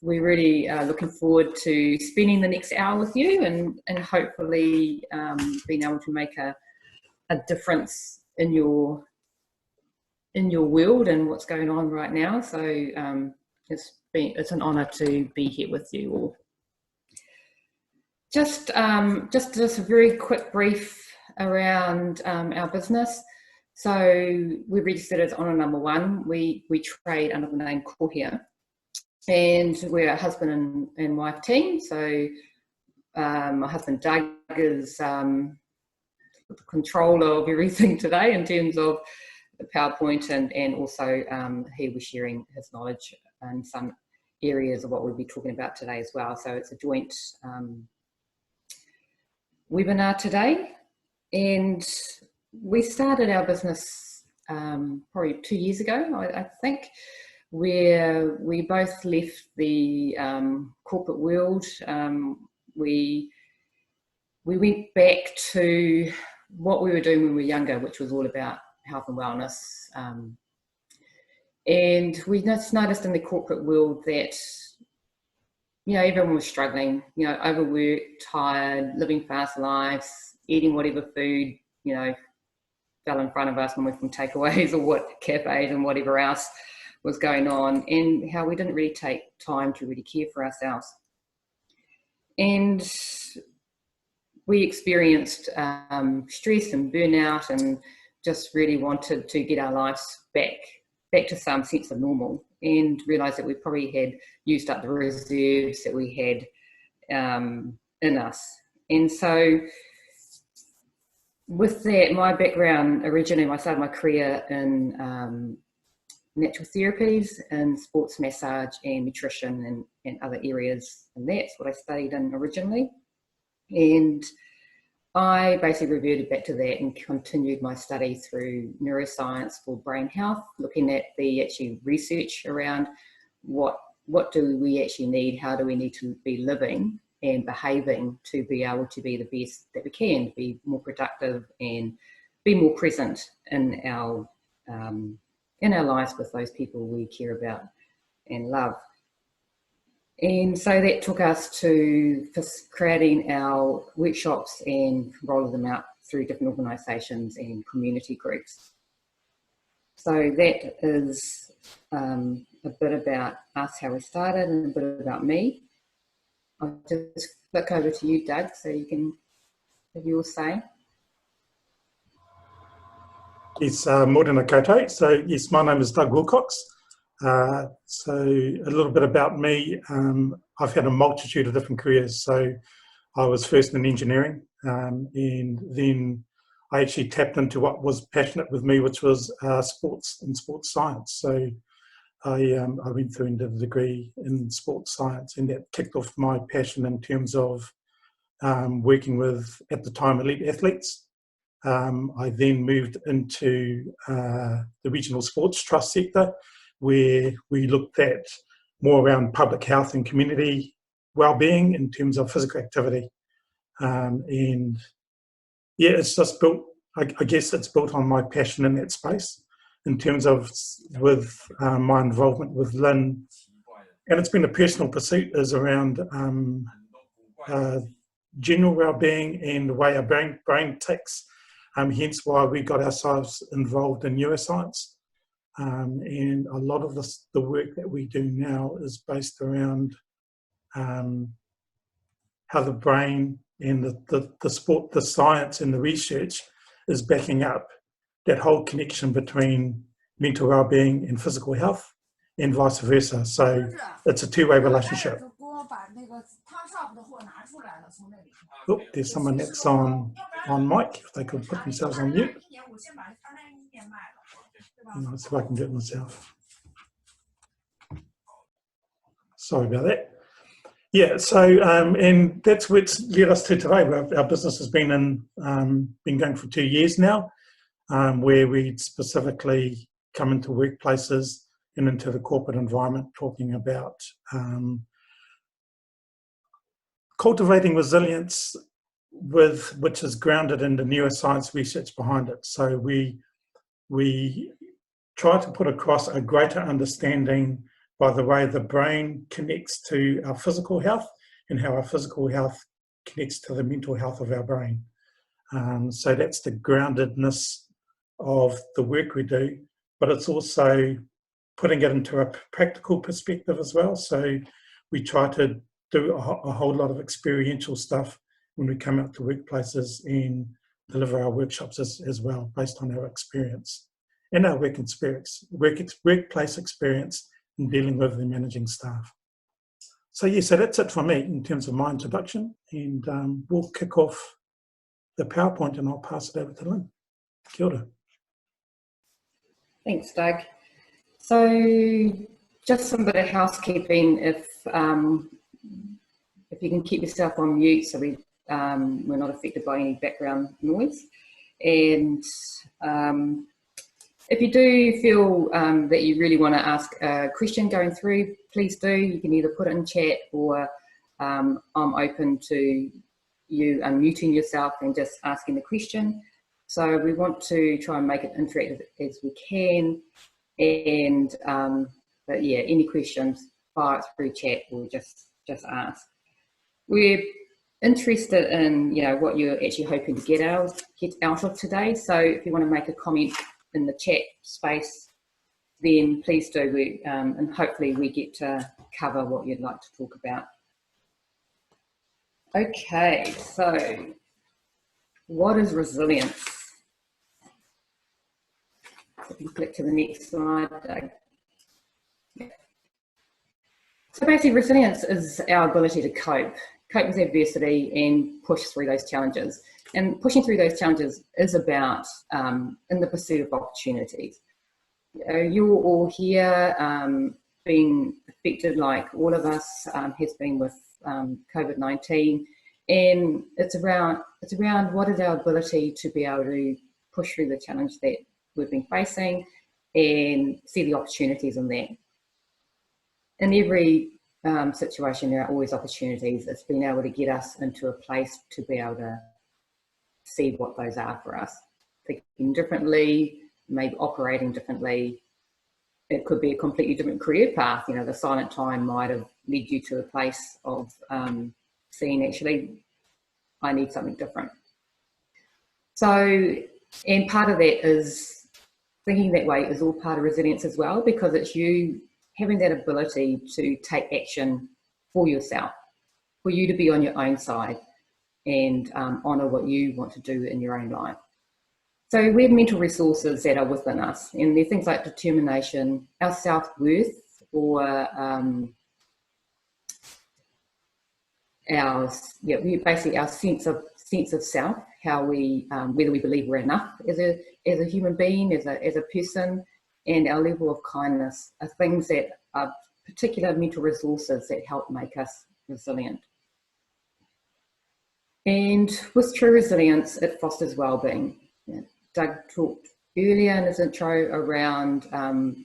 we really are looking forward to spending the next hour with you and hopefully being able to make a difference in your world and what's going on right now. So it's an honour to be here with you all. Just a very quick brief around our business. So we're registered as Honour Number 1. We trade under the name Kohia, and we're a husband and wife team. So my husband Doug is the controller of everything today in terms of the PowerPoint, and also he was sharing his knowledge in some areas of what we'll be talking about today as well. So it's a joint webinar today, and we started our business probably 2 years ago, I think, where we both left the corporate world. We went back to what we were doing when we were younger, which was all about health and wellness. And we just noticed in the corporate world that, you know, everyone was struggling, you know, overworked, tired, living fast lives, eating whatever food, you know, fell in front of us when we from takeaways or what cafes and whatever else was going on, and how we didn't really take time to really care for ourselves. And we experienced stress and burnout, and just really wanted to get our lives back to some sense of normal, and realised that we probably had used up the reserves that we had in us. And so with that, my background originally, I started my career in natural therapies and sports massage and nutrition and other areas, and that's what I studied in originally. And I basically reverted back to that and continued my study through neuroscience for brain health, looking at the actually research around what do we actually need, how do we need to be living and behaving to be able to be the best that we can, be more productive and be more present in our lives with those people we care about and love. And so that took us to creating our workshops and rolling them out through different organisations and community groups. So that is a bit about us, how we started, and a bit about me. I'll just flick over to you, Doug, so you can have your say. Yes, morena koutou. So yes, my name is Doug Wilcox. So a little bit about me. I've had a multitude of different careers. So I was first in engineering, and then I actually tapped into what was passionate with me, which was sports and sports science. So I went through and did a degree in sports science, and that kicked off my passion in terms of working with, at the time, elite athletes. I then moved into the regional sports trust sector, where we looked at more around public health and community wellbeing in terms of physical activity. And yeah, it's just built, I guess it's built on my passion in that space in terms of with my involvement with Lynn. And it's been a personal pursuit, is around general wellbeing and the way our brain ticks. Hence why we got ourselves involved in neuroscience. And a lot of the work that we do now is based around how the brain and the sport, the science and the research is backing up that whole connection between mental well-being and physical health, and vice versa. So it's a two-way relationship. Oh, there's someone that's on mic. If they could put themselves on mute. Let's see if I can do it myself. Sorry about that. Yeah, so and that's what's led us to today. Our business has been going for 2 years now, where we specifically come into workplaces and into the corporate environment, talking about cultivating resilience, which is grounded in the neuroscience research behind it. So we try to put across a greater understanding by the way the brain connects to our physical health and how our physical health connects to the mental health of our brain. So that's the groundedness of the work we do, but it's also putting it into a practical perspective as well. So we try to do a whole lot of experiential stuff when we come out to workplaces and deliver our workshops as well, based on our experience and our workplace experience in dealing with and managing staff. So yeah, so that's it for me in terms of my introduction, and we'll kick off the PowerPoint and I'll pass it over to Lynn. Kia ora. Thanks, Doug. So just some bit of housekeeping, if you can keep yourself on mute so we're not affected by any background noise. And if you do feel that you really want to ask a question going through, please do. You can either put it in chat, or I'm open to you unmuting yourself and just asking the question. So we want to try and make it interactive as we can. And but yeah, any questions, fire it through chat or just ask. We're interested in what you're actually hoping to get out of today. So if you want to make a comment in the chat space, then please do. And hopefully we get to cover what you'd like to talk about. Okay, so what is resilience? If you click to the next slide. So basically, resilience is our ability to cope with adversity and push through those challenges. And pushing through those challenges is about in the pursuit of opportunities. You're all here being affected, like all of us has been with COVID-19, and it's around what is our ability to be able to push through the challenge that we've been facing and see the opportunities in that. In every situation, there are always opportunities. It's being able to get us into a place to be able to see what those are for us. Thinking differently, maybe operating differently. It could be a completely different career path. The silent time might have led you to a place of seeing, actually, I need something different. So, and part of that is thinking that way is all part of resilience as well, because it's you having that ability to take action for yourself, for you to be on your own side and honour what you want to do in your own life. So we have mental resources that are within us, and they're things like determination, our self-worth, or basically our sense of self, how we whether we believe we're enough as a human being, as a person, and our level of kindness are things that are particular mental resources that help make us resilient. And with true resilience, it fosters wellbeing. Doug talked earlier in his intro around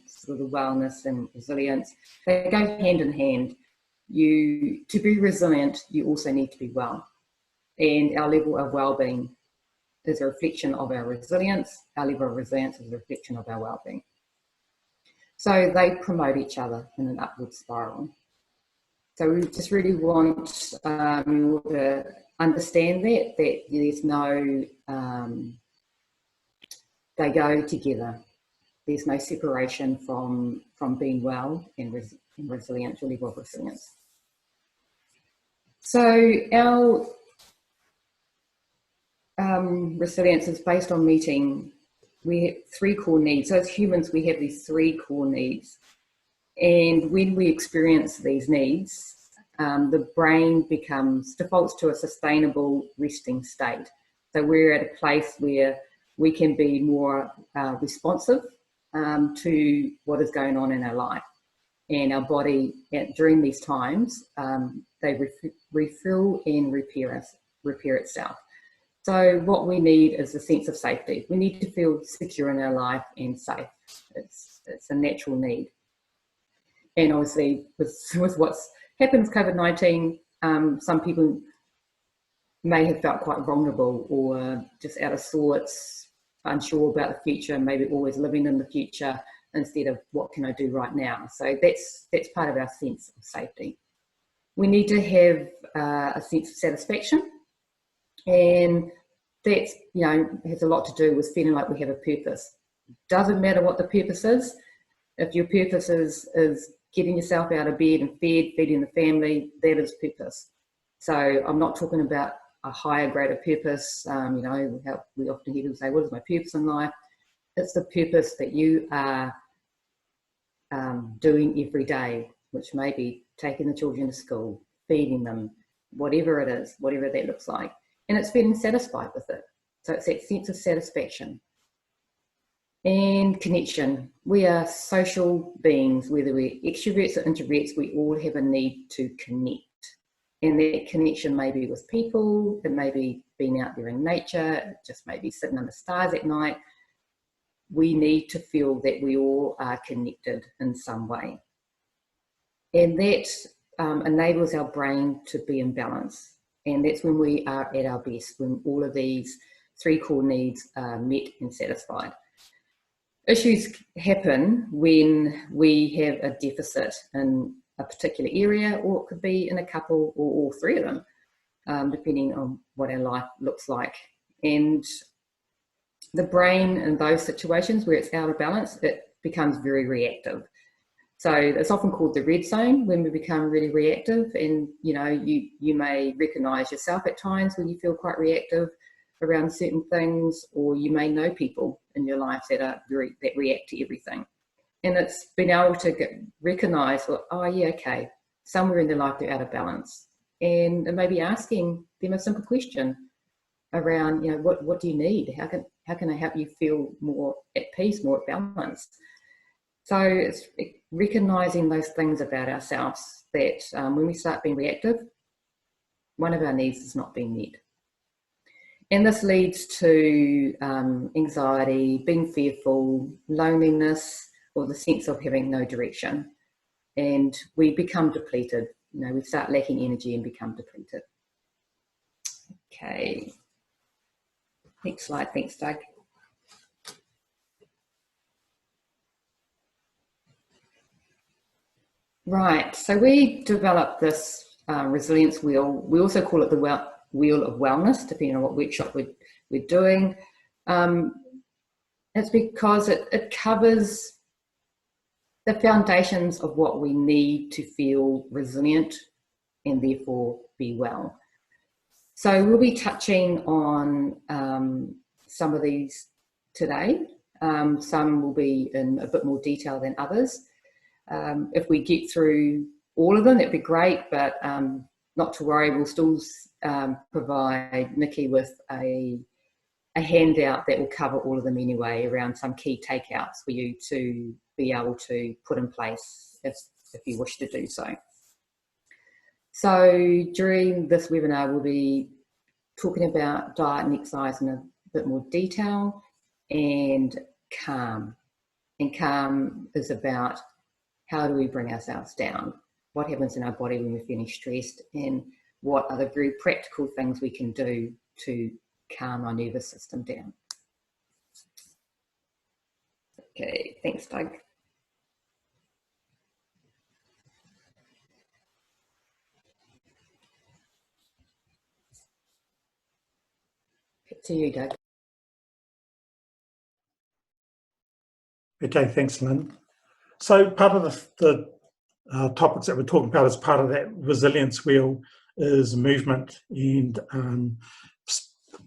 sort of the wellness and resilience. They go hand in hand. To be resilient, you also need to be well. And our level of wellbeing is a reflection of our resilience. Our level of resilience is a reflection of our wellbeing. So they promote each other in an upward spiral. So we just really want you to understand that there's no, they go together. There's no separation from being well and resilient, your level of resilience. So our resilience is based on meeting, we have 3 core needs. So as humans, we have these 3 core needs. And when we experience these needs, the brain defaults to a sustainable resting state. So we're at a place where we can be more responsive to what is going on in our life. And our body, during these times, they refill and repair itself. So what we need is a sense of safety. We need to feel secure in our life and safe. It's a natural need. And obviously, with what's happened with COVID-19, some people may have felt quite vulnerable or just out of sorts, unsure about the future, maybe always living in the future, instead of what can I do right now. So that's part of our sense of safety. We need to have a sense of satisfaction, and that's, you know, has a lot to do with feeling like we have a purpose. Doesn't matter what the purpose is. If your purpose is getting yourself out of bed and feeding the family, that is purpose. So I'm not talking about a higher, greater purpose. You know, we often hear people say, what is my purpose in life? It's the purpose that you are doing every day, which may be taking the children to school, feeding them, whatever it is, whatever that looks like. And it's feeling satisfied with it. So it's that sense of satisfaction. And connection. We are social beings, whether we're extroverts or introverts, we all have a need to connect. And that connection may be with people, it may be being out there in nature, it just may be sitting under stars at night. We need to feel that we all are connected in some way. And that enables our brain to be in balance. And that's when we are at our best, when all of these three core needs are met and satisfied. Issues happen when we have a deficit in a particular area, or it could be in a couple or all three of them, depending on what our life looks like. And the brain in those situations where it's out of balance, it becomes very reactive. So it's often called the red zone when we become really reactive. And you know, you may recognize yourself at times when you feel quite reactive around certain things, or you may know people in your life that react to everything. And it's been able to recognize, well, oh yeah, okay, somewhere in their life they're out of balance, and maybe asking them a simple question around, you know, what do you need? How can I help you feel more at peace, more at balance? So it's recognizing those things about ourselves that when we start being reactive, one of our needs is not being met. And this leads to anxiety, being fearful, loneliness, or the sense of having no direction. And we become depleted. You know, we start lacking energy and become depleted. Okay. Next slide. Thanks, Doug. Right. So we developed this resilience wheel. We also call it the wheel of wellness, depending on what workshop we're doing. It's because it covers the foundations of what we need to feel resilient and therefore be well. So we'll be touching on some of these today. Some will be in a bit more detail than others. If we get through all of them, that'd be great, but not to worry, we'll still provide Nikki with a handout that will cover all of them anyway, around some key takeouts for you to be able to put in place if you wish to do so. So during this webinar, we'll be talking about diet and exercise in a bit more detail, and calm. And calm is about how do we bring ourselves down? What happens in our body when we're feeling stressed, and what are the very practical things we can do to calm our nervous system down. Okay, thanks, Doug. Back to you, Doug. Okay, thanks, Lynn. So part of the topics that we're talking about as part of that resilience wheel is movement, and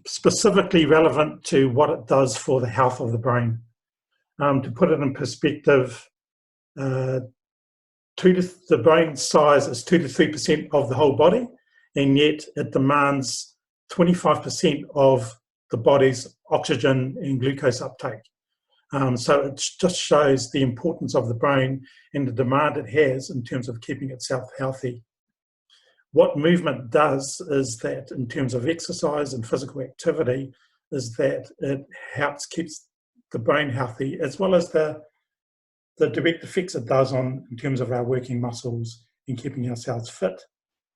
specifically relevant to what it does for the health of the brain. To put it in perspective, the brain size is 2 to 3% of the whole body, and yet it demands 25% of the body's oxygen and glucose uptake. So it just shows the importance of the brain and the demand it has in terms of keeping itself healthy. What movement does is that, in terms of exercise and physical activity, is that it helps keep the brain healthy, as well as the direct effects it does in terms of our working muscles and keeping ourselves fit.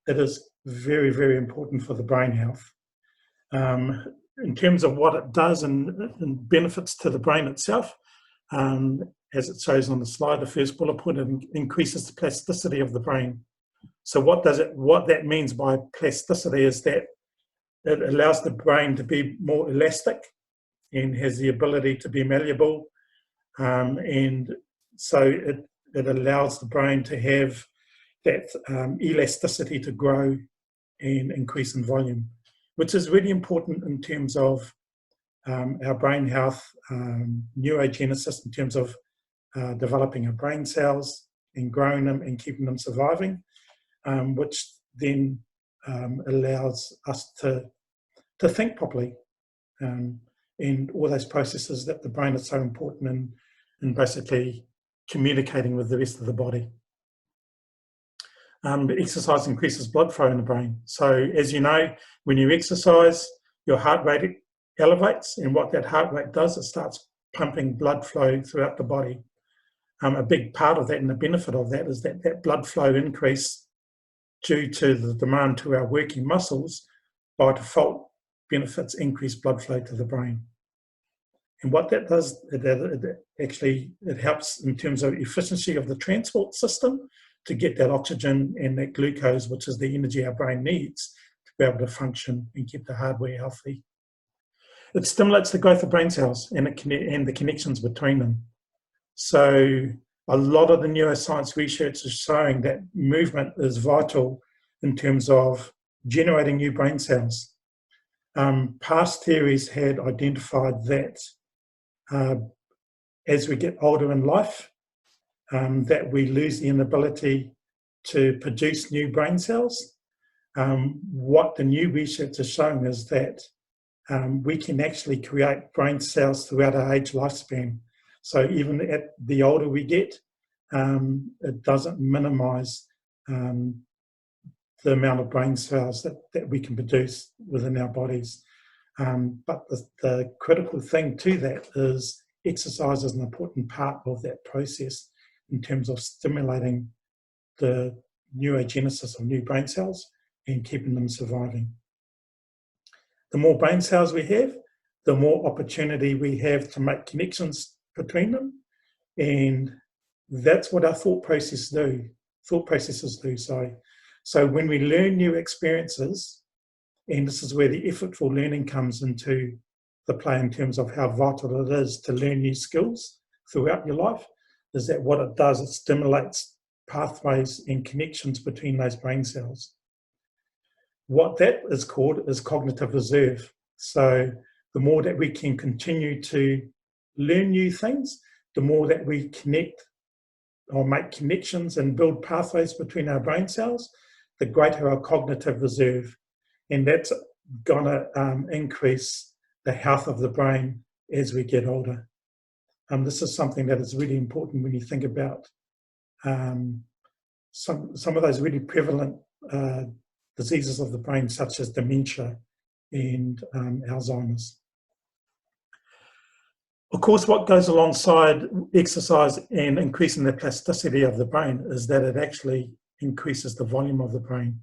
It is very, very important for the brain health. In terms of what it does and benefits to the brain itself, as it shows on the slide, the first bullet point, it increases the plasticity of the brain. So what that means by plasticity is that it allows the brain to be more elastic and has the ability to be malleable. And so it allows the brain to have that elasticity to grow and increase in volume, which is really important in terms of our brain health, neurogenesis, in terms of developing our brain cells and growing them and keeping them surviving, which then allows us to think properly, and all those processes that the brain is so important in basically communicating with the rest of the body. Exercise increases blood flow in the brain. So as you know, when you exercise, your heart rate elevates, and what that heart rate does, it starts pumping blood flow throughout the body. A big part of that and the benefit of that is that blood flow increase due to the demand to our working muscles by default benefits increased blood flow to the brain. And what that does, it helps in terms of efficiency of the transport system to get that oxygen and that glucose, which is the energy our brain needs to be able to function and keep the hardware healthy. It stimulates the growth of brain cells and the connections between them. So a lot of the neuroscience research is showing that movement is vital in terms of generating new brain cells. Past theories had identified that as we get older in life, that we lose the inability to produce new brain cells. What the new research is showing is that we can actually create brain cells throughout our age lifespan. So even at the older we get, it doesn't minimize the amount of brain cells that we can produce within our bodies. But the critical thing to that is exercise is an important part of that process in terms of stimulating the neurogenesis of new brain cells and keeping them surviving. The more brain cells we have, the more opportunity we have to make connections between them, and that's what our thought processes do. So when we learn new experiences, and this is where the effortful learning comes into the play in terms of how vital it is to learn new skills throughout your life, is that what it does, it stimulates pathways and connections between those brain cells. What that is called is cognitive reserve. So the more that we can continue to learn new things, the more that we connect or make connections and build pathways between our brain cells, the greater our cognitive reserve. And that's going to increase the health of the brain as we get older. This is something that is really important when you think about some of those really prevalent diseases of the brain, such as dementia and Alzheimer's. Of course, what goes alongside exercise and increasing the plasticity of the brain is that it actually increases the volume of the brain.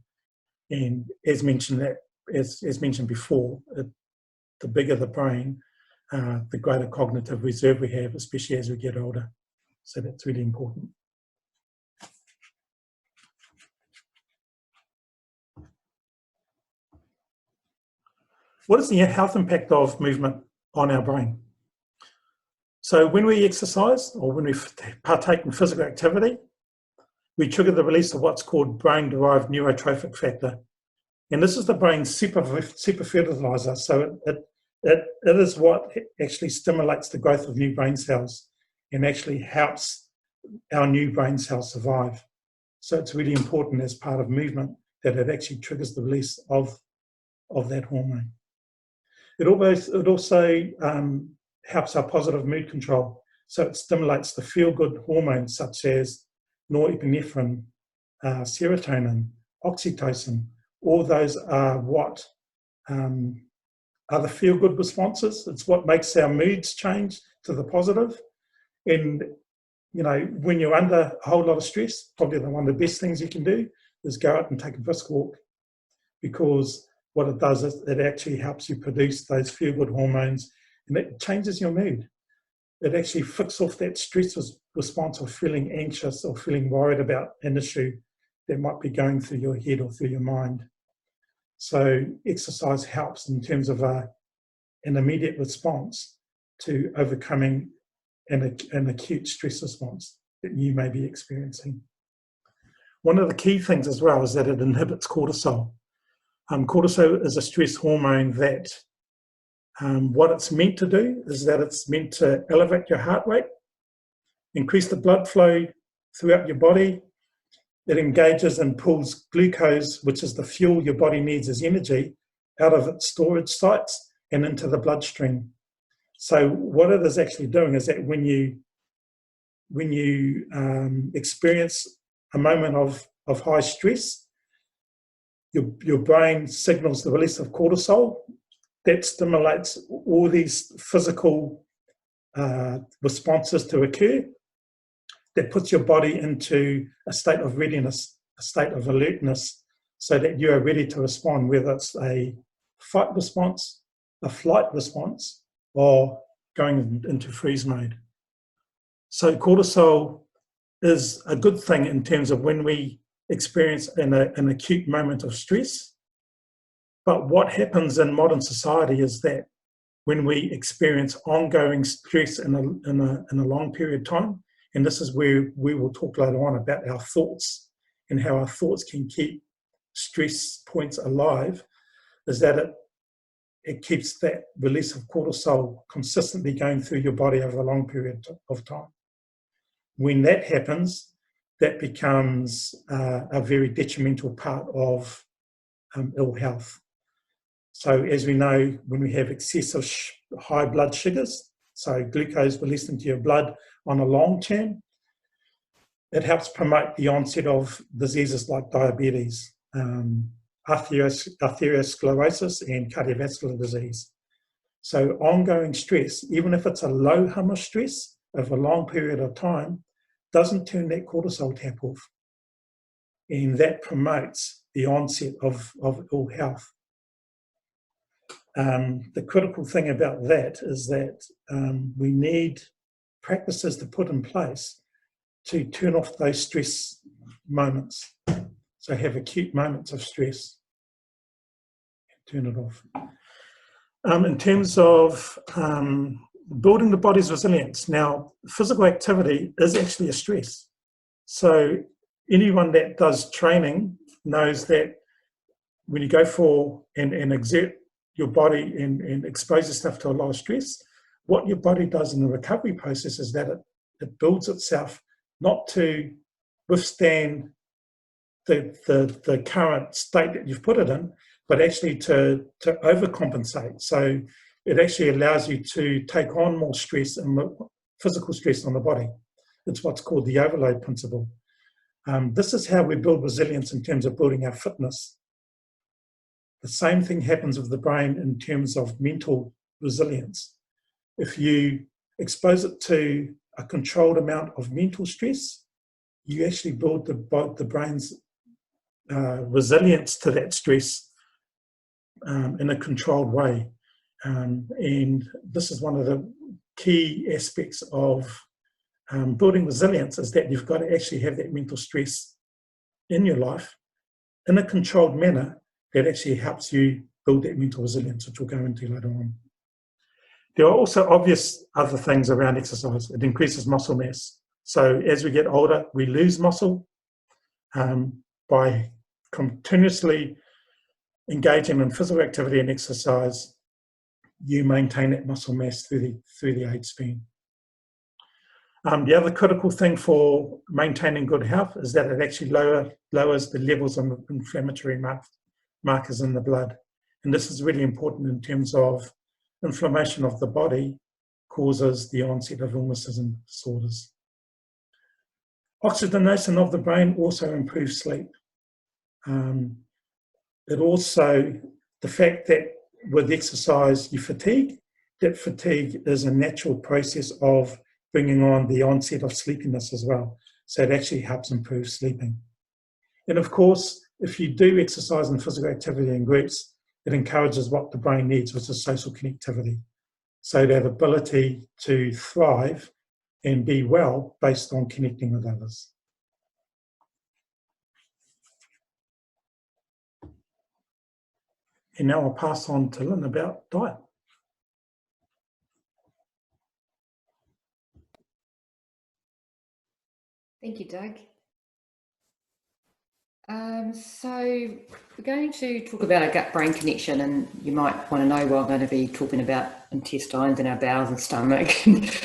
And as mentioned before, the bigger the brain, the greater cognitive reserve we have, especially as we get older. So that's really important. What is the health impact of movement on our brain? So when we exercise or when we partake in physical activity, we trigger the release of what's called brain-derived neurotrophic factor. And this is the brain's super fertilizer. So it is what actually stimulates the growth of new brain cells and actually helps our new brain cells survive. So it's really important as part of movement that it actually triggers the release of that hormone. It also helps our positive mood control. So it stimulates the feel-good hormones such as norepinephrine, serotonin, oxytocin. All those are what are the feel-good responses. It's what makes our moods change to the positive. And you know, when you're under a whole lot of stress, probably one of the best things you can do is go out and take a brisk walk, because what it does is it actually helps you produce those feel-good hormones, and it changes your mood. it actually flicks off that stress response of feeling anxious or feeling worried about an issue that might be going through your head or through your mind. So exercise helps in terms of an immediate response to overcoming an acute stress response that you may be experiencing. One of the key things as well is that it inhibits cortisol. Cortisol is a stress hormone that what it's meant to do is that it's meant to elevate your heart rate, increase the blood flow throughout your body. It engages and pulls glucose, which is the fuel your body needs as energy, out of its storage sites and into the bloodstream. So what it is actually doing is that when you experience a moment of high stress, your brain signals the release of cortisol. That stimulates all these physical responses to occur. That puts your body into a state of readiness, a state of alertness, so that you are ready to respond, whether it's a fight response, a flight response, or going into freeze mode. So cortisol is a good thing in terms of when we experience an acute moment of stress. But what happens in modern society is that when we experience ongoing stress in a long period of time, and this is where we will talk later on about our thoughts and how our thoughts can keep stress points alive, is that it keeps that release of cortisol consistently going through your body over a long period of time. When that happens, that becomes a very detrimental part of ill health. So as we know, when we have excessive high blood sugars, so glucose released into your blood on a long term, it helps promote the onset of diseases like diabetes, arteriosclerosis, and cardiovascular disease. So ongoing stress, even if it's a low hum of stress over a long period of time, doesn't turn that cortisol tap off. And that promotes the onset of ill health. The critical thing about that is that we need practices to put in place to turn off those stress moments. So have acute moments of stress, turn it off. In terms of building the body's resilience, now physical activity is actually a stress. So anyone that does training knows that when you go for and exert your body and expose yourself to a lot of stress, what your body does in the recovery process is that it builds itself not to withstand the current state that you've put it in, but actually to overcompensate. So it actually allows you to take on more stress and physical stress on the body. It's what's called the overload principle. This is how we build resilience in terms of building our fitness. The same thing happens with the brain in terms of mental resilience. If you expose it to a controlled amount of mental stress, you actually build the brain's resilience to that stress in a controlled way. And this is one of the key aspects of building resilience, is that you've got to actually have that mental stress in your life in a controlled manner that actually helps you build that mental resilience, which we'll go into later on. There are also obvious other things around exercise. It increases muscle mass. So as we get older, we lose muscle. By continuously engaging in physical activity and exercise, you maintain that muscle mass through the age span. The other critical thing for maintaining good health is that it actually lowers the levels of inflammatory markers in the blood. And this is really important in terms of inflammation of the body causes the onset of illnesses and disorders. Oxygenation of the brain also improves sleep. It also, the fact that with exercise you fatigue, that fatigue is a natural process of bringing on the onset of sleepiness as well. So it actually helps improve sleeping. And of course, if you do exercise and physical activity in groups, it encourages what the brain needs, which is social connectivity. So that ability to thrive and be well based on connecting with others. And now I'll pass on to Lynn about diet. Thank you, Doug. So we're going to talk about our gut-brain connection, and you might want to know why I'm going to be talking about intestines and our bowels and stomach.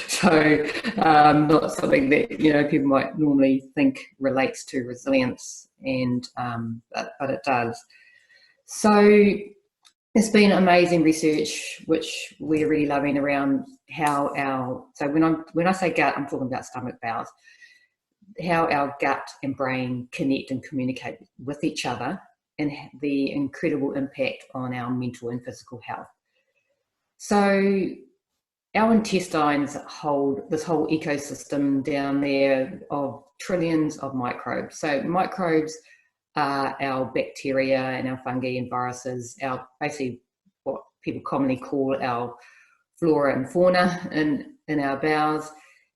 So not something that people might normally think relates to resilience, and but it does. So there's been amazing research which we're really loving around how when I say gut, I'm talking about stomach, bowels, how our gut and brain connect and communicate with each other, and the incredible impact on our mental and physical health. So our intestines hold this whole ecosystem down there of trillions of microbes. So microbes are our bacteria and our fungi and viruses, our basically what people commonly call our flora and fauna in our bowels.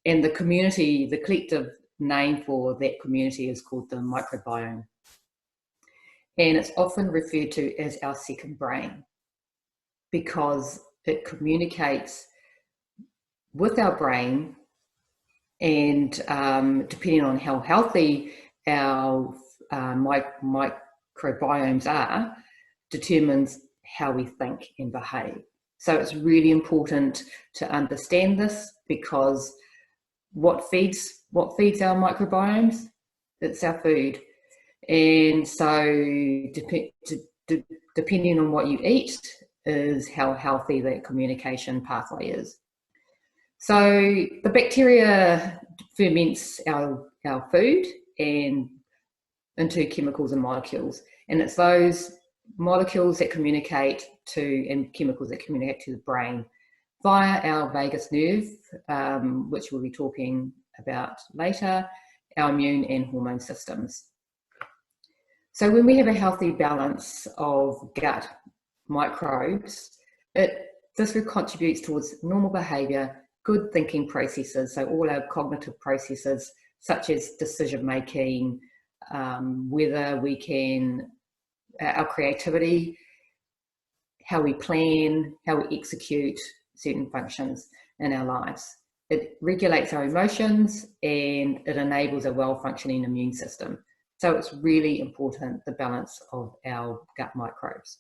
And the community, the collective name for that community is called the microbiome. And it's often referred to as our second brain because it communicates with our brain, and depending on how healthy our microbiomes are, determines how we think and behave. So it's really important to understand this, because what feeds our microbiomes? It's our food. And so depending on what you eat is how healthy that communication pathway is. So the bacteria ferments our food and into chemicals and molecules, and it's those molecules that communicate to, and chemicals that communicate to the brain via our vagus nerve, which we'll be talking about later, our immune and hormone systems. So when we have a healthy balance of gut microbes, this contributes towards normal behavior, good thinking processes, so all our cognitive processes such as decision making, whether we can, our creativity, how we plan, how we execute certain functions in our lives. It regulates our emotions and it enables a well-functioning immune system. So it's really important, the balance of our gut microbes.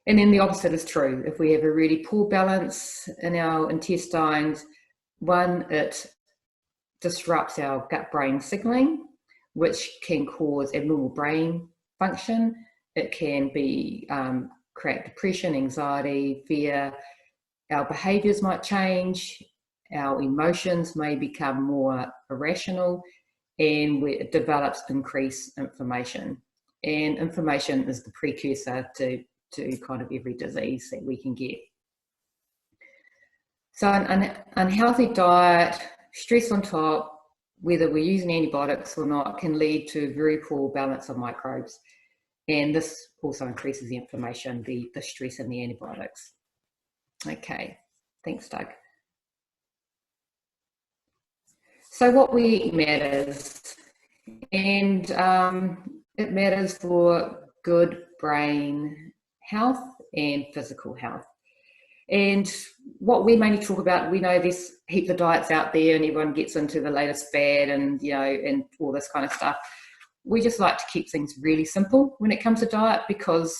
And then the opposite is true. If we have a really poor balance in our intestines, one, it disrupts our gut-brain signaling, which can cause abnormal brain function. It can be create depression, anxiety, fear. Our behaviours might change. Our emotions may become more irrational, and it develops increased inflammation. And inflammation is the precursor to kind of every disease that we can get. So an unhealthy diet, stress on top, whether we're using antibiotics or not, can lead to very poor balance of microbes. And this also increases the inflammation, the stress and the antibiotics. Okay, thanks, Doug. So what we eat matters, and it matters for good brain health and physical health. And what we mainly talk about, we know there's heaps of diets out there and everyone gets into the latest fad and, and all this kind of stuff. We just like to keep things really simple when it comes to diet, because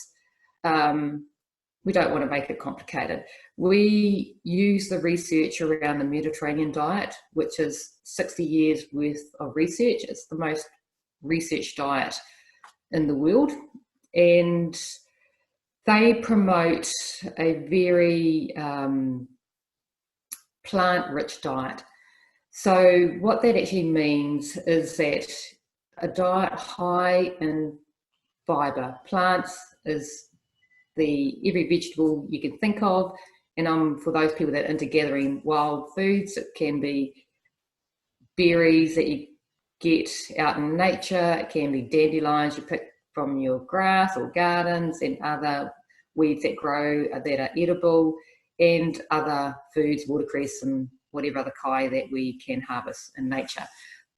we don't want to make it complicated. We use the research around the Mediterranean diet, which is 60 years worth of research. It's the most researched diet in the world. And they promote a very plant-rich diet. So what that actually means is that a diet high in fibre, plants is every vegetable you can think of, and for those people that are into gathering wild foods, it can be berries that you get out in nature, it can be dandelions you pick from your grass or gardens, and other weeds that grow that are edible. and other foods, watercress and whatever other kai that we can harvest in nature.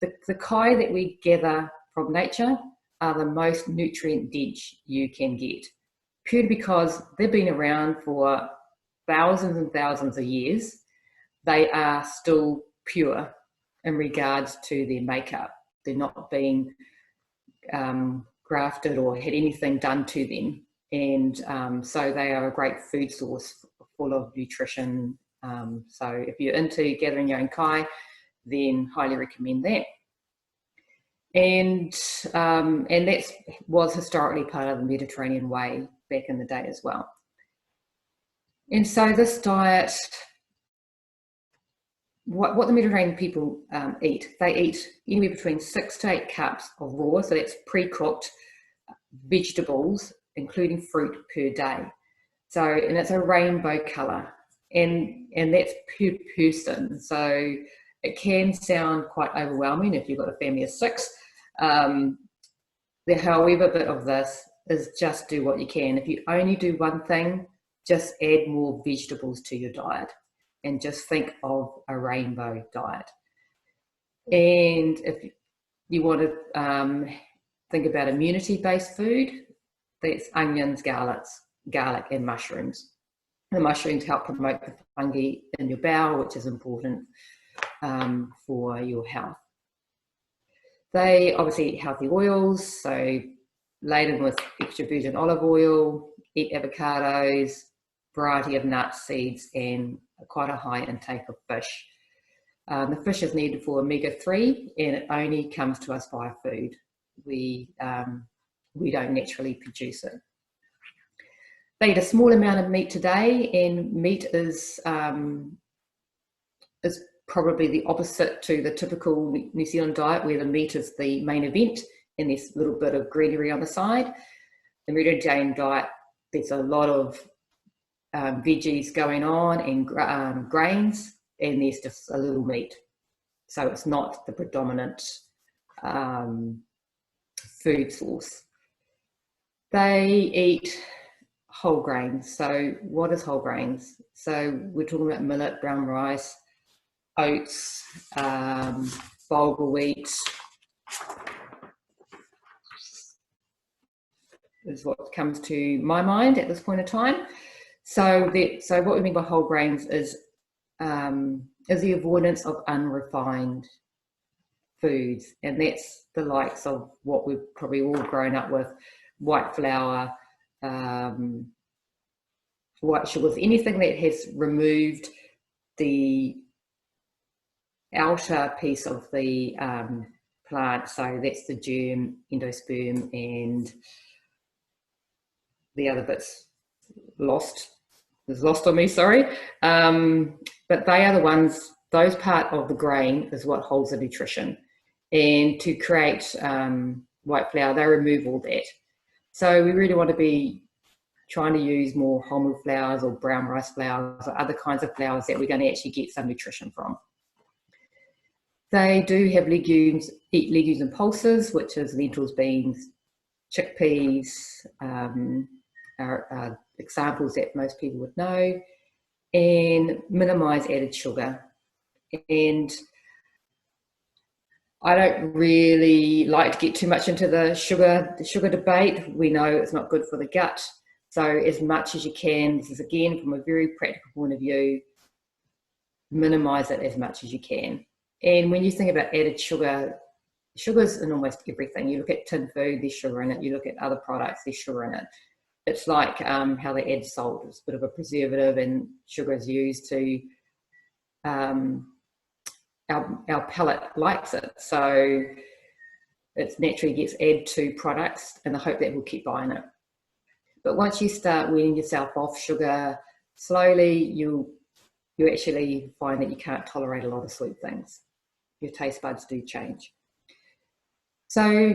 The kai that we gather from nature are the most nutrient dense you can get, purely because they've been around for thousands and thousands of years. They are still pure in regards to their makeup. They're not being grafted or had anything done to them. And so they are a great food source full of nutrition. So if you're into gathering your own kai, then highly recommend that. And that was historically part of the Mediterranean way back in the day as well. And so this diet, what the Mediterranean people eat, they eat anywhere between 6 to 8 cups of raw, so that's pre-cooked vegetables, including fruit, per day. So, and it's a rainbow colour, and that's per person. So it can sound quite overwhelming if you've got a family of 6. The however bit of this is just do what you can. If you only do one thing, just add more vegetables to your diet and just think of a rainbow diet. And if you want to think about immunity-based food, that's onions, garlic and mushrooms. The mushrooms help promote the fungi in your bowel, which is important for your health. They obviously eat healthy oils, so laden with extra virgin olive oil, eat avocados, variety of nuts, seeds, and quite a high intake of fish. The fish is needed for omega-3, and it only comes to us via food. We don't naturally produce it. They eat a small amount of meat today, and meat is probably the opposite to the typical New Zealand diet, where the meat is the main event and there's a little bit of greenery on the side. The Mediterranean diet, there's a lot of veggies going on and grains, and there's just a little meat. So it's not the predominant food source. They eat whole grains. So what is whole grains? So we're talking about millet, brown rice, oats, bulgur wheat is what comes to my mind at this point in time. So what we mean by whole grains is the avoidance of unrefined foods, and that's the likes of what we've probably all grown up with: white flour, white sugars, anything that has removed the outer piece of the plant. So that's the germ, endosperm, and the other bits lost on me, sorry. But they are the ones, those part of the grain is what holds the nutrition. And to create white flour, they remove all that. So we really want to be trying to use more wholemeal flours or brown rice flours or other kinds of flours that we're going to actually get some nutrition from. They do have legumes, eat legumes and pulses, which is lentils, beans, chickpeas, are examples that most people would know, and minimize added sugar. And I don't really like to get too much into the sugar debate. We know it's not good for the gut. So as much as you can, this is again from a very practical point of view, minimize it as much as you can. And when you think about added sugar, sugar's in almost everything. You look at tin food, there's sugar in it. You look at other products, there's sugar in it. It's like how they add salt. It's a bit of a preservative, and sugar is used to, our palate likes it. So it naturally gets added to products in the hope that we'll keep buying it. But once you start weaning yourself off sugar, slowly you actually find that you can't tolerate a lot of sweet things. Your taste buds do change. So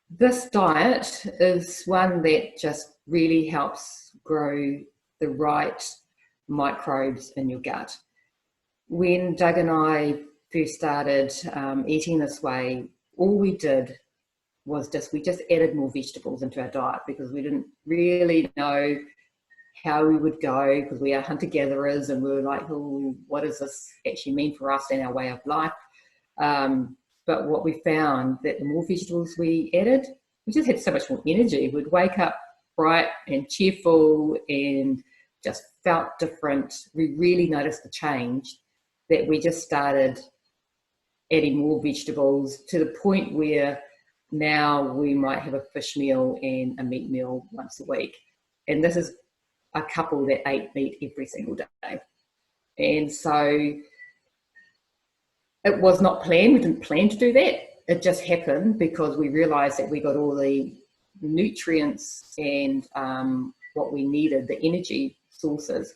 this diet is one that just really helps grow the right microbes in your gut. When Doug and I first started eating this way, all we did was we just added more vegetables into our diet because we didn't really know how we would go, because we are hunter-gatherers, and we were like, oh, what does this actually mean for us and our way of life? But what we found, that the more vegetables we added, we just had so much more energy. We'd wake up bright and cheerful and just felt different. We really noticed the change, that we just started adding more vegetables to the point where now we might have a fish meal and a meat meal once a week. And this is a couple that ate meat every single day. And so it was not planned. We didn't plan to do that. It just happened because we realized that we got all the nutrients and what we needed, the energy sources,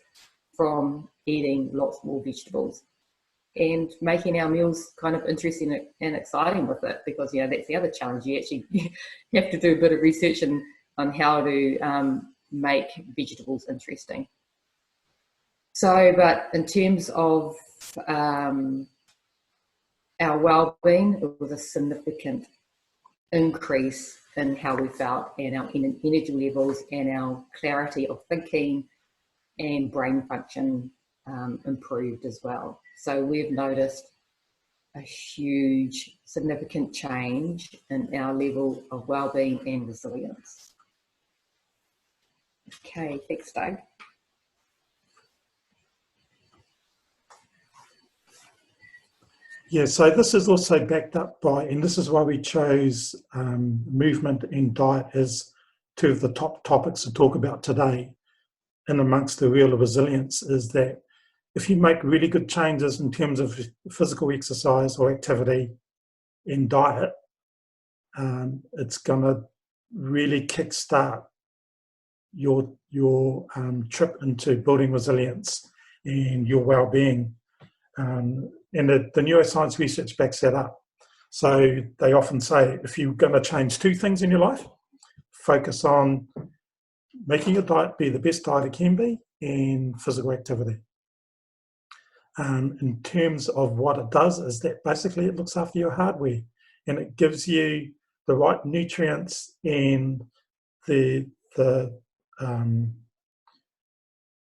from eating lots more vegetables and making our meals kind of interesting and exciting with it, because, you know, that's the other challenge. You actually have to do a bit of research on how to make vegetables interesting. So, but in terms of our well-being, it was a significant increase in how we felt, and our energy levels and our clarity of thinking and brain function improved as well. So we've noticed a huge, significant change in our level of well-being and resilience. Okay, thanks, Doug. Yeah, so this is also backed up by, and this is why we chose movement and diet as two of the top topics to talk about today, and amongst the wheel of resilience, is that if you make really good changes in terms of physical exercise or activity in diet, it's going to really kickstart your trip into building resilience and your well-being. And the neuroscience research backs that up. So they often say, if you're going to change two things in your life, focus on making your diet be the best diet it can be, and physical activity. In terms of what it does, is that basically it looks after your hardware, and it gives you the right nutrients and the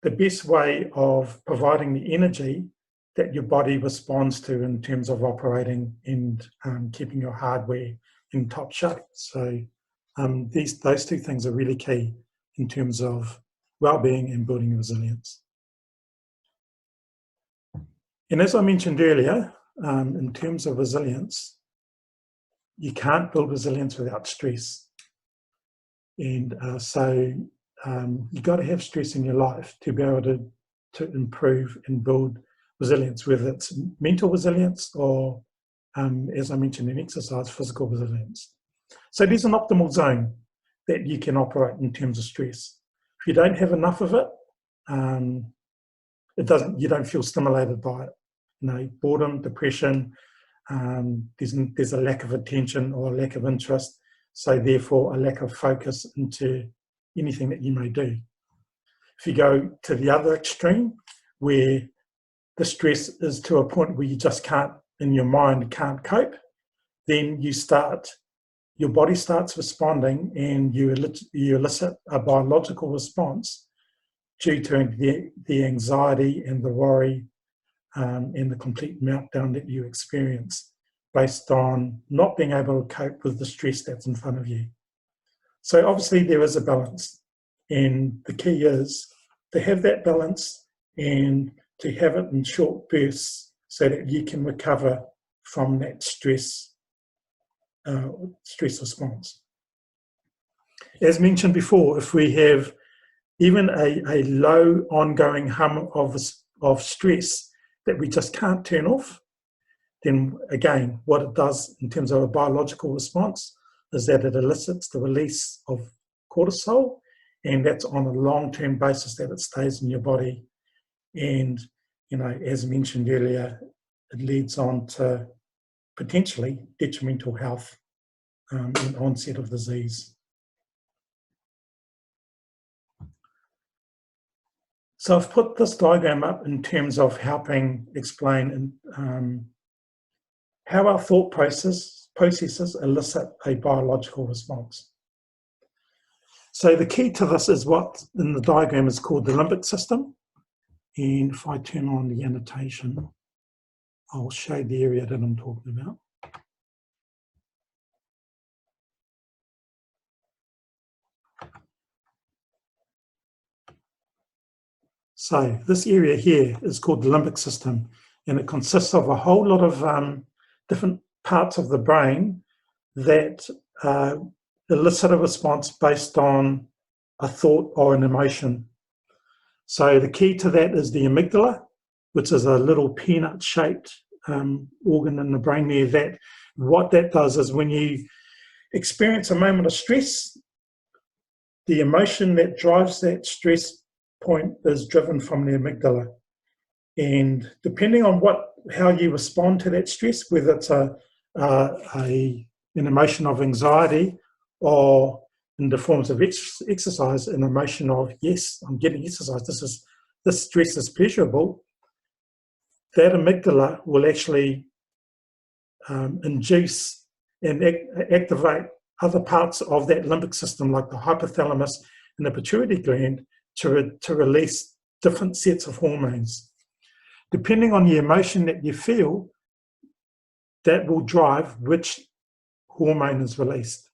best way of providing the energy that your body responds to in terms of operating and keeping your hardware in top shape. So those two things are really key in terms of well-being and building resilience. And as I mentioned earlier, in terms of resilience, you can't build resilience without stress. And so you've got to have stress in your life to be able to improve and build resilience, whether it's mental resilience or, as I mentioned in exercise, physical resilience. So there's an optimal zone that you can operate in terms of stress. If you don't have enough of it, you don't feel stimulated by it. You know, boredom, depression, there's a lack of attention or a lack of interest, so therefore a lack of focus into anything that you may do. If you go to the other extreme, where the stress is to a point where you just can't, in your mind, can't cope, then your body starts responding, and you elicit a biological response due to the anxiety and the worry and the complete meltdown that you experience based on not being able to cope with the stress that's in front of you. So obviously there is a balance, and the key is to have that balance and to have it in short bursts so that you can recover from that stress response. As mentioned before, if we have even a low ongoing hum of stress that we just can't turn off, then again, what it does in terms of a biological response is that it elicits the release of cortisol, and that's on a long-term basis that it stays in your body. And, you know, as mentioned earlier, it leads on to potentially detrimental health and onset of disease. So I've put this diagram up in terms of helping explain how our thought processes elicit a biological response. So the key to this is what in the diagram is called the limbic system. And if I turn on the annotation, I'll show the area that I'm talking about. So this area here is called the limbic system, and it consists of a whole lot of different parts of the brain that elicit a response based on a thought or an emotion. So the key to that is the amygdala, which is a little peanut-shaped organ in the brain there. That what that does is when you experience a moment of stress, the emotion that drives that stress point is driven from the amygdala. And depending on how you respond to that stress, whether it's an emotion of anxiety or in the forms of exercise, an emotion of, yes, I'm getting exercise, this stress is pleasurable, that amygdala will actually induce and activate other parts of that limbic system, like the hypothalamus and the pituitary gland, to release different sets of hormones. Depending on the emotion that you feel, that will drive which hormone is released.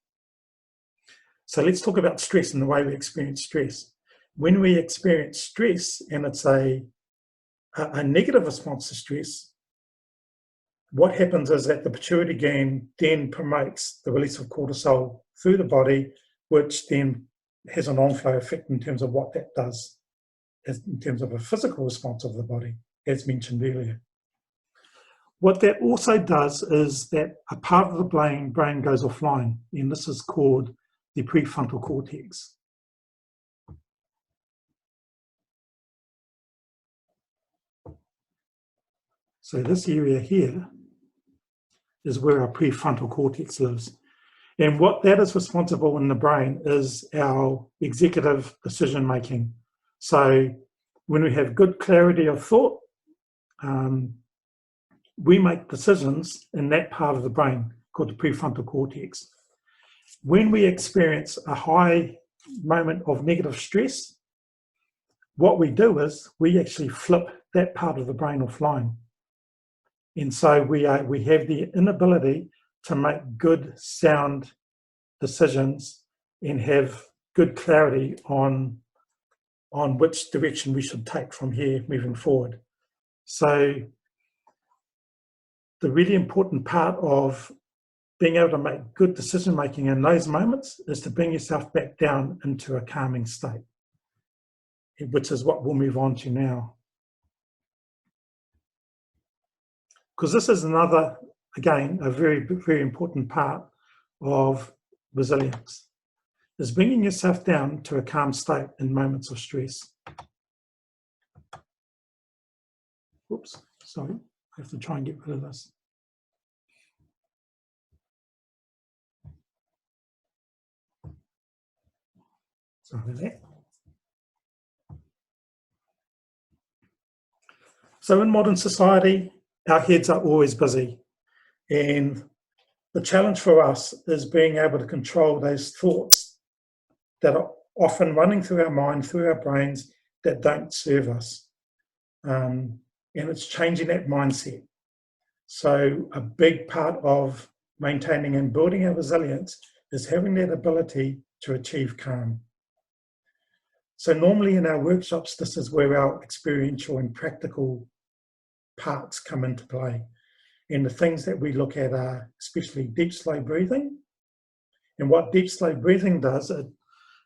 So let's talk about stress and the way we experience stress. When we experience stress and it's a negative response to stress, what happens is that the pituitary gland then promotes the release of cortisol through the body, which then has an on-flow effect in terms of what that does, in terms of a physical response of the body, as mentioned earlier. What that also does is that a part of the brain goes offline, and this is called the prefrontal cortex. So this area here is where our prefrontal cortex lives. And what that is responsible in the brain is our executive decision making. So when we have good clarity of thought, we make decisions in that part of the brain called the prefrontal cortex. When we experience a high moment of negative stress, what we do is we actually flip that part of the brain offline. And so we have the inability to make good, sound decisions and have good clarity on which direction we should take from here moving forward. So the really important part of being able to make good decision making in those moments is to bring yourself back down into a calming state, which is what we'll move on to now. Because this is another, again, a very, very important part of resilience, is bringing yourself down to a calm state in moments of stress. Oops, sorry, I have to try and get rid of this. Sorry about that. So in modern society, our heads are always busy, and the challenge for us is being able to control those thoughts that are often running through our mind, through our brains, that don't serve us. And it's changing that mindset. So a big part of maintaining and building our resilience is having that ability to achieve calm. So normally in our workshops, this is where our experiential and practical parts come into play. And the things that we look at are especially deep, slow breathing. And what deep, slow breathing does,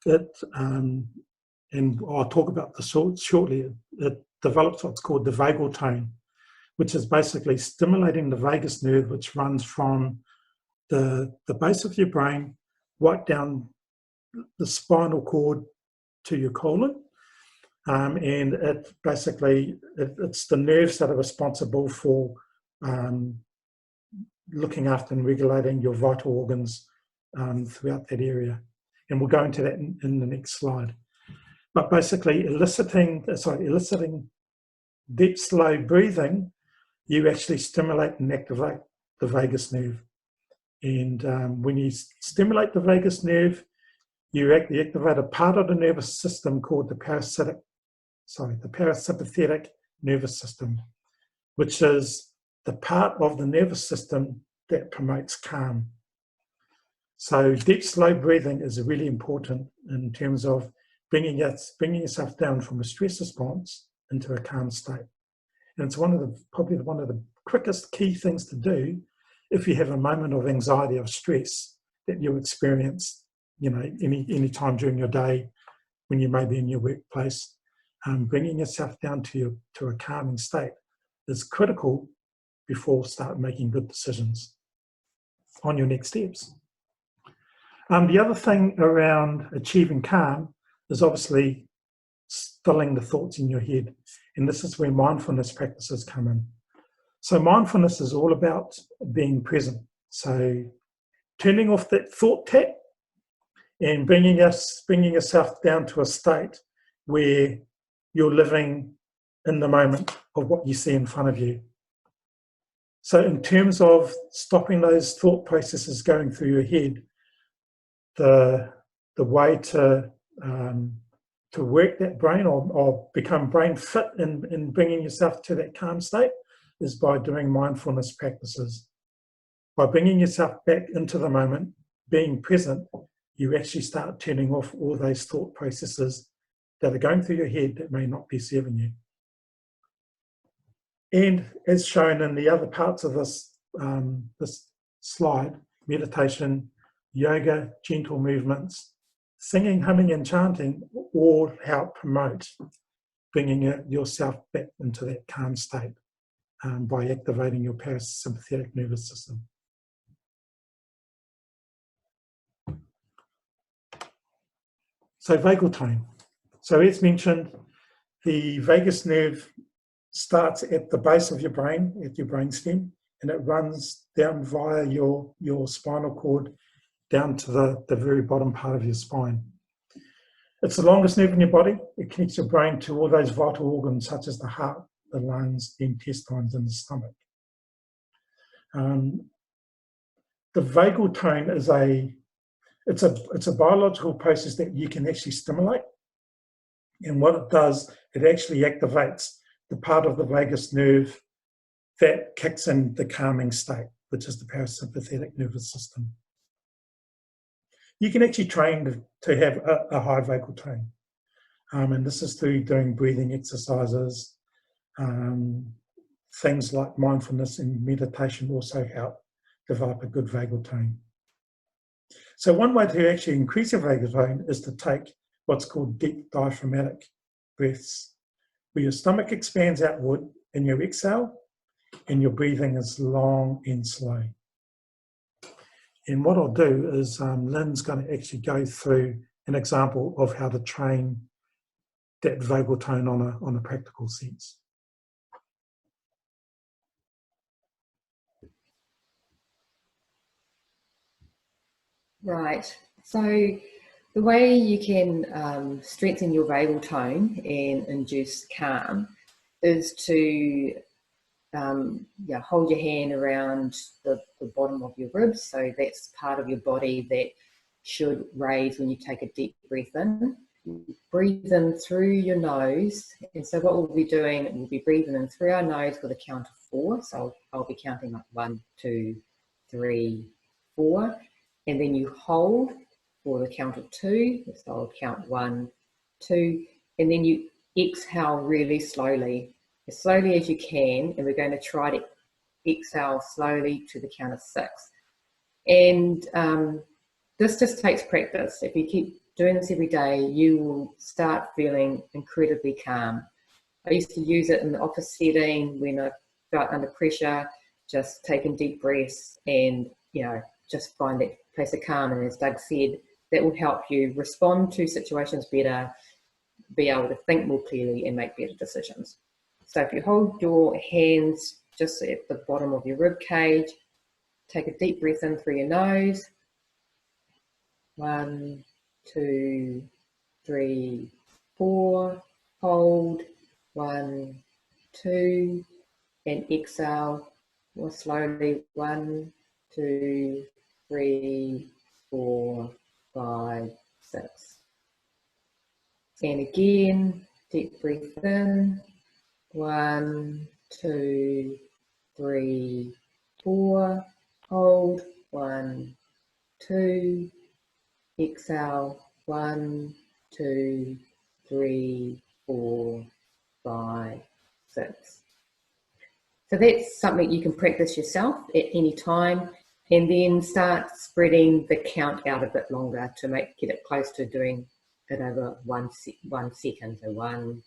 and I'll talk about this shortly, it develops what's called the vagal tone, which is basically stimulating the vagus nerve, which runs from the base of your brain right down the spinal cord to your colon. And it basically, it's the nerves that are responsible for looking after and regulating your vital organs throughout that area. And we'll go into that in the next slide. But basically eliciting deep, slow breathing, you actually stimulate and activate the vagus nerve. And when you stimulate the vagus nerve, you activate a part of the nervous system called the parasympathetic nervous system, which is the part of the nervous system that promotes calm. So deep, slow breathing is really important in terms of bringing yourself down from a stress response into a calm state. And it's probably one of the quickest key things to do if you have a moment of anxiety or stress that you experience, any time during your day when you may be in your workplace. Bringing yourself down to a calming state is critical before start making good decisions on your next steps. The other thing around achieving calm is obviously stilling the thoughts in your head. And this is where mindfulness practices come in. So mindfulness is all about being present. So turning off that thought tap and bringing yourself down to a state where you're living in the moment of what you see in front of you. So in terms of stopping those thought processes going through your head, the way to work that brain or become brain fit in bringing yourself to that calm state is by doing mindfulness practices. By bringing yourself back into the moment, being present, you actually start turning off all those thought processes that are going through your head that may not be serving you. And as shown in the other parts of this slide, meditation, yoga, gentle movements, singing, humming and chanting all help promote bringing yourself back into that calm state by activating your parasympathetic nervous system. So vagal tone. So as mentioned, the vagus nerve starts at the base of your brain, at your brainstem, and it runs down via your spinal cord down to the very bottom part of your spine. It's the longest nerve in your body. It connects your brain to all those vital organs such as the heart, the lungs, the intestines, and the stomach. The vagal tone is a biological process that you can actually stimulate. And what it does, it actually activates the part of the vagus nerve that kicks in the calming state, which is the parasympathetic nervous system. You can actually train to have a high vagal tone. And this is through doing breathing exercises. Things like mindfulness and meditation also help develop a good vagal tone. So one way to actually increase your vagal tone is to take what's called deep diaphragmatic breaths, where your stomach expands outward in your exhale and your breathing is long and slow. And what I'll do is Lynn's going to actually go through an example of how to train that vagal tone on a practical sense. Right. So the way you can strengthen your vagal tone and induce calm is to hold your hand around the bottom of your ribs. So that's part of your body that should raise when you take a deep breath in. Breathe in through your nose. And so what we'll be doing, we'll be breathing in through our nose with a count of 4. So I'll be counting like 1, 2, 3, 4. And then you hold for the count of 2. So I'll count 1, 2, and then you exhale really slowly, as slowly as you can. And we're going to try to exhale slowly to the count of 6. And this just takes practice. If you keep doing this every day, you will start feeling incredibly calm. I used to use it in the office setting when I felt under pressure, just taking deep breaths and, just find that place of calm. And as Doug said, that will help you respond to situations better, be able to think more clearly and make better decisions. So if you hold your hands just at the bottom of your rib cage, take a deep breath in through your nose. 1, 2, 3, 4. Hold. 1, 2, and exhale more slowly. 1, 2, 3, 4, 5, 6. And again, deep breath in. 1, 2, 3, 4. Hold. 1, 2. Exhale. 1, 2, 3, 4, 5, 6. So that's something you can practice yourself at any time, and then start spreading the count out a bit longer to get it close to doing it over 1 second. So 1,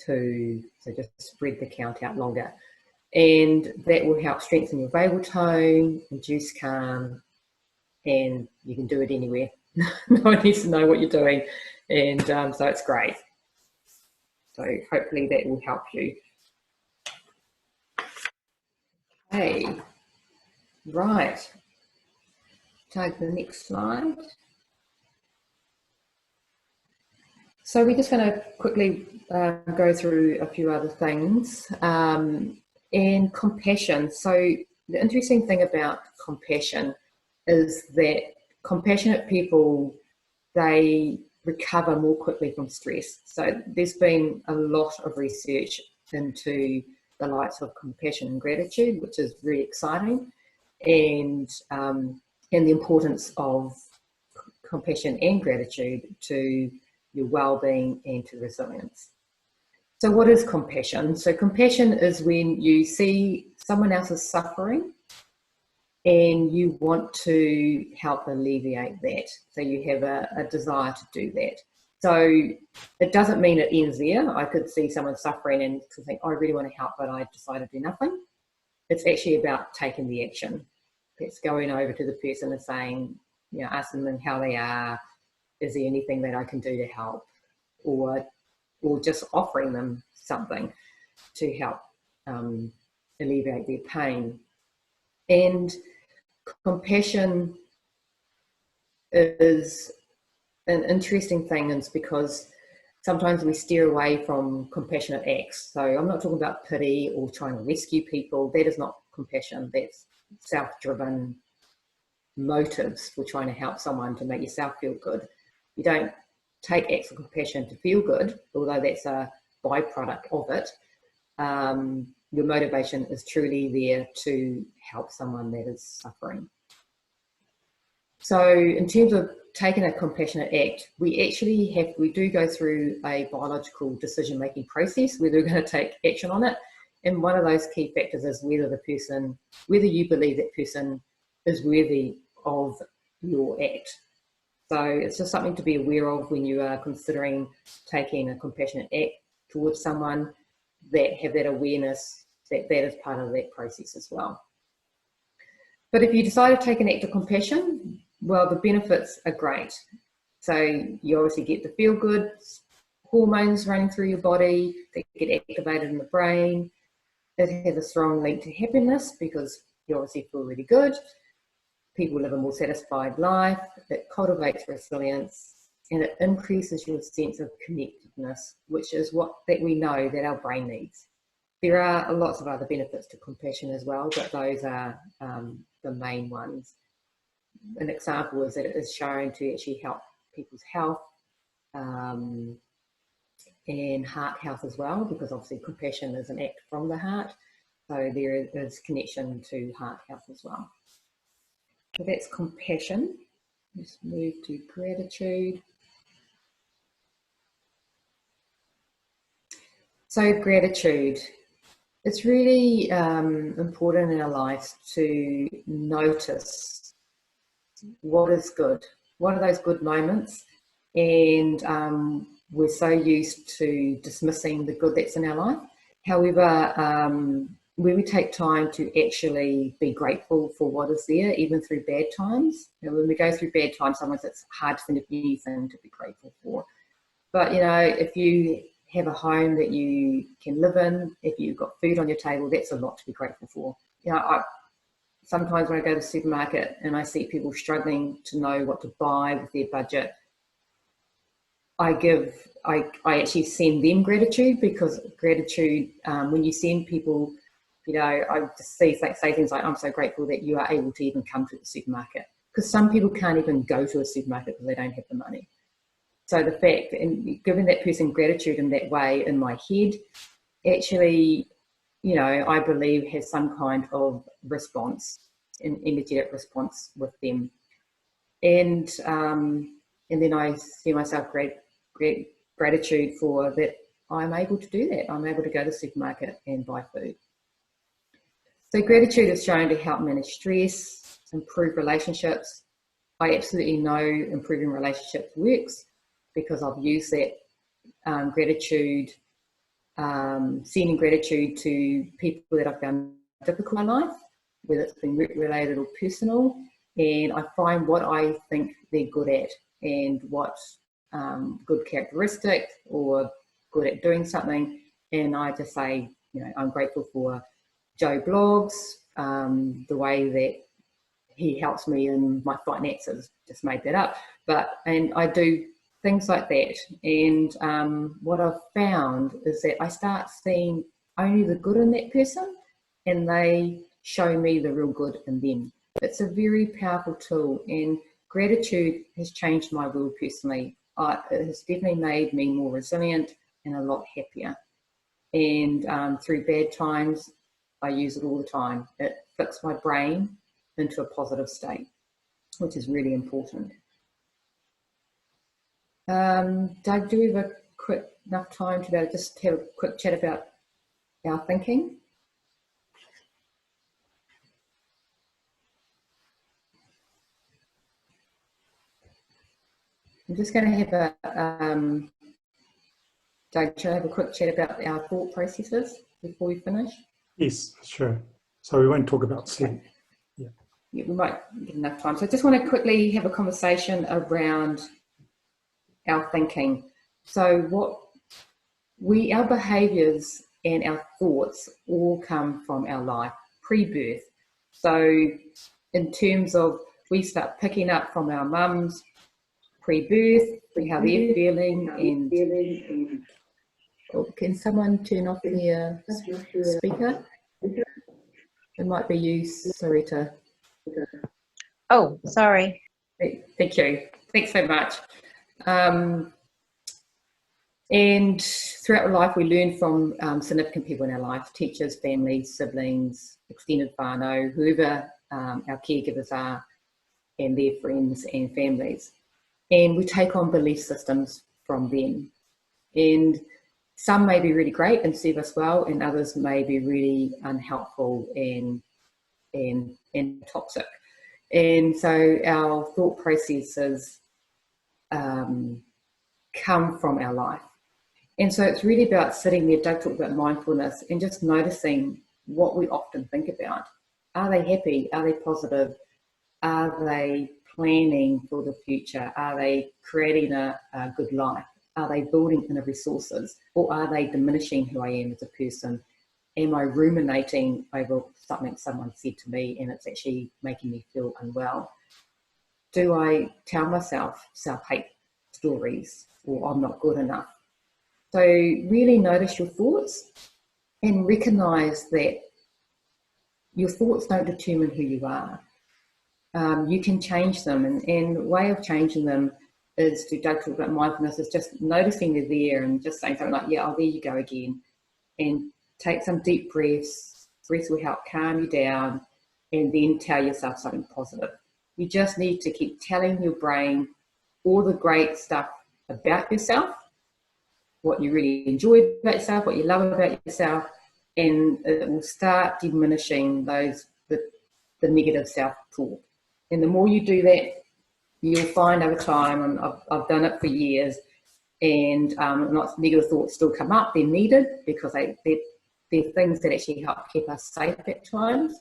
2. So just spread the count out longer, and that will help strengthen your vagal tone, induce calm, and you can do it anywhere. No one needs to know what you're doing, and so it's great. So hopefully that will help you. Okay, right. Take the next slide. So we're just going to quickly go through a few other things. And compassion. So the interesting thing about compassion is that compassionate people, they recover more quickly from stress. So there's been a lot of research into the likes of compassion and gratitude, which is really exciting, and the importance of compassion and gratitude to your well-being and to resilience. So what is compassion? So compassion is when you see someone else's suffering and you want to help alleviate that. So you have a desire to do that. So it doesn't mean it ends there. I could see someone suffering and think, oh, I really want to help, but I decide to do nothing. It's actually about taking the action. It's going over to the person and saying, you know, asking them how they are. Is there anything that I can do to help? Or just offering them something to help alleviate their pain. And compassion is an interesting thing, is because sometimes we steer away from compassionate acts. So I'm not talking about pity or trying to rescue people. That is not compassion. That's self-driven motives for trying to help someone to make yourself feel good. You don't take acts of compassion to feel good, although that's a byproduct of it. Your motivation is truly there to help someone that is suffering. So in terms of taking a compassionate act, we do go through a biological decision-making process where we're going to take action on it. And one of those key factors is whether you believe that person is worthy of your act. So it's just something to be aware of when you are considering taking a compassionate act towards someone, that have that awareness that that is part of that process as well. But if you decide to take an act of compassion, well, the benefits are great. So you obviously get the feel good hormones running through your body that get activated in the brain. It has a strong link to happiness because you obviously feel really good. People live a more satisfied life. It cultivates resilience, and it increases your sense of connectedness, which is that we know that our brain needs. There are lots of other benefits to compassion as well, but those are the main ones. An example is that it is shown to actually help people's health and heart health as well, because obviously compassion is an act from the heart. So there is connection to heart health as well. So that's compassion. Let's move to gratitude. So gratitude. It's really important in our lives to notice what is good. What are those good moments? And we're so used to dismissing the good that's in our life. However, when we take time to actually be grateful for what is there, even through bad times, when we go through bad times, sometimes it's hard to think of anything to be grateful for. But, if you have a home that you can live in, if you've got food on your table, that's a lot to be grateful for. Sometimes when I go to the supermarket and I see people struggling to know what to buy with their budget, I actually send them gratitude, because gratitude, when you send people, I just say things like, I'm so grateful that you are able to even come to the supermarket, because some people can't even go to a supermarket because they don't have the money. So the fact, and giving that person gratitude in that way in my head, actually, you know, I believe has some kind of response, an energetic response with them. And then I see myself great gratitude for that I'm able to do that. I'm able to go to the supermarket and buy food. So gratitude is shown to help manage stress, improve relationships. I absolutely know improving relationships works because I've used that gratitude, sending gratitude to people that I've found difficult in my life, whether it's been work-related or personal, and I find what I think they're good at and what good characteristic or good at doing something, and I just say, you know, I'm grateful for Joe Blogs, the way that he helps me in my finances, just made that up, and I do things like that. And what I've found is that I start seeing only the good in that person and they show me the real good in them. It's a very powerful tool, and gratitude has changed my world personally. It has definitely made me more resilient and a lot happier. And through bad times, I use it all the time. It flicks my brain into a positive state, which is really important. Doug, do we have enough time to just have a quick chat about our thinking? I'm just going to have Doug, should I have a quick chat about our thought processes before we finish? Yes, sure. So we won't talk about sleep. Yeah, we might get enough time. So I just want to quickly have a conversation around our thinking. So our behaviours and our thoughts all come from our life, pre-birth. So in terms of, we start picking up from our mums pre-birth, how they're feeling, and oh, can someone turn off their speaker? It might be you, Sarita. Oh, sorry. Thank you. Thanks so much. And throughout life, we learn from significant people in our life, teachers, families, siblings, extended whānau, whoever our caregivers are, and their friends and families. And we take on belief systems from them. And some may be really great and serve us well, and others may be really unhelpful and toxic. And so our thought processes come from our life. And so it's really about sitting there. Doug talked about mindfulness and just noticing what we often think about. Are they happy? Are they positive? Are they planning for the future? Are they creating a good life? Are they building inner resources? Or are they diminishing who I am as a person? Am I ruminating over something someone said to me and it's actually making me feel unwell? Do I tell myself self-hate stories, or I'm not good enough? So really notice your thoughts and recognize that your thoughts don't determine who you are. You can change them, and the way of changing them is, to Doug talk about mindfulness, is just noticing they're there and just saying something like, yeah, oh, there you go again. And take some deep breaths. Breaths will help calm you down, and then tell yourself something positive. You just need to keep telling your brain all the great stuff about yourself, what you really enjoy about yourself, what you love about yourself, and it will start diminishing the negative self-talk. And the more you do that, you'll find over time, and I've done it for years, and lots of negative thoughts still come up. They're needed because they're things that actually help keep us safe at times.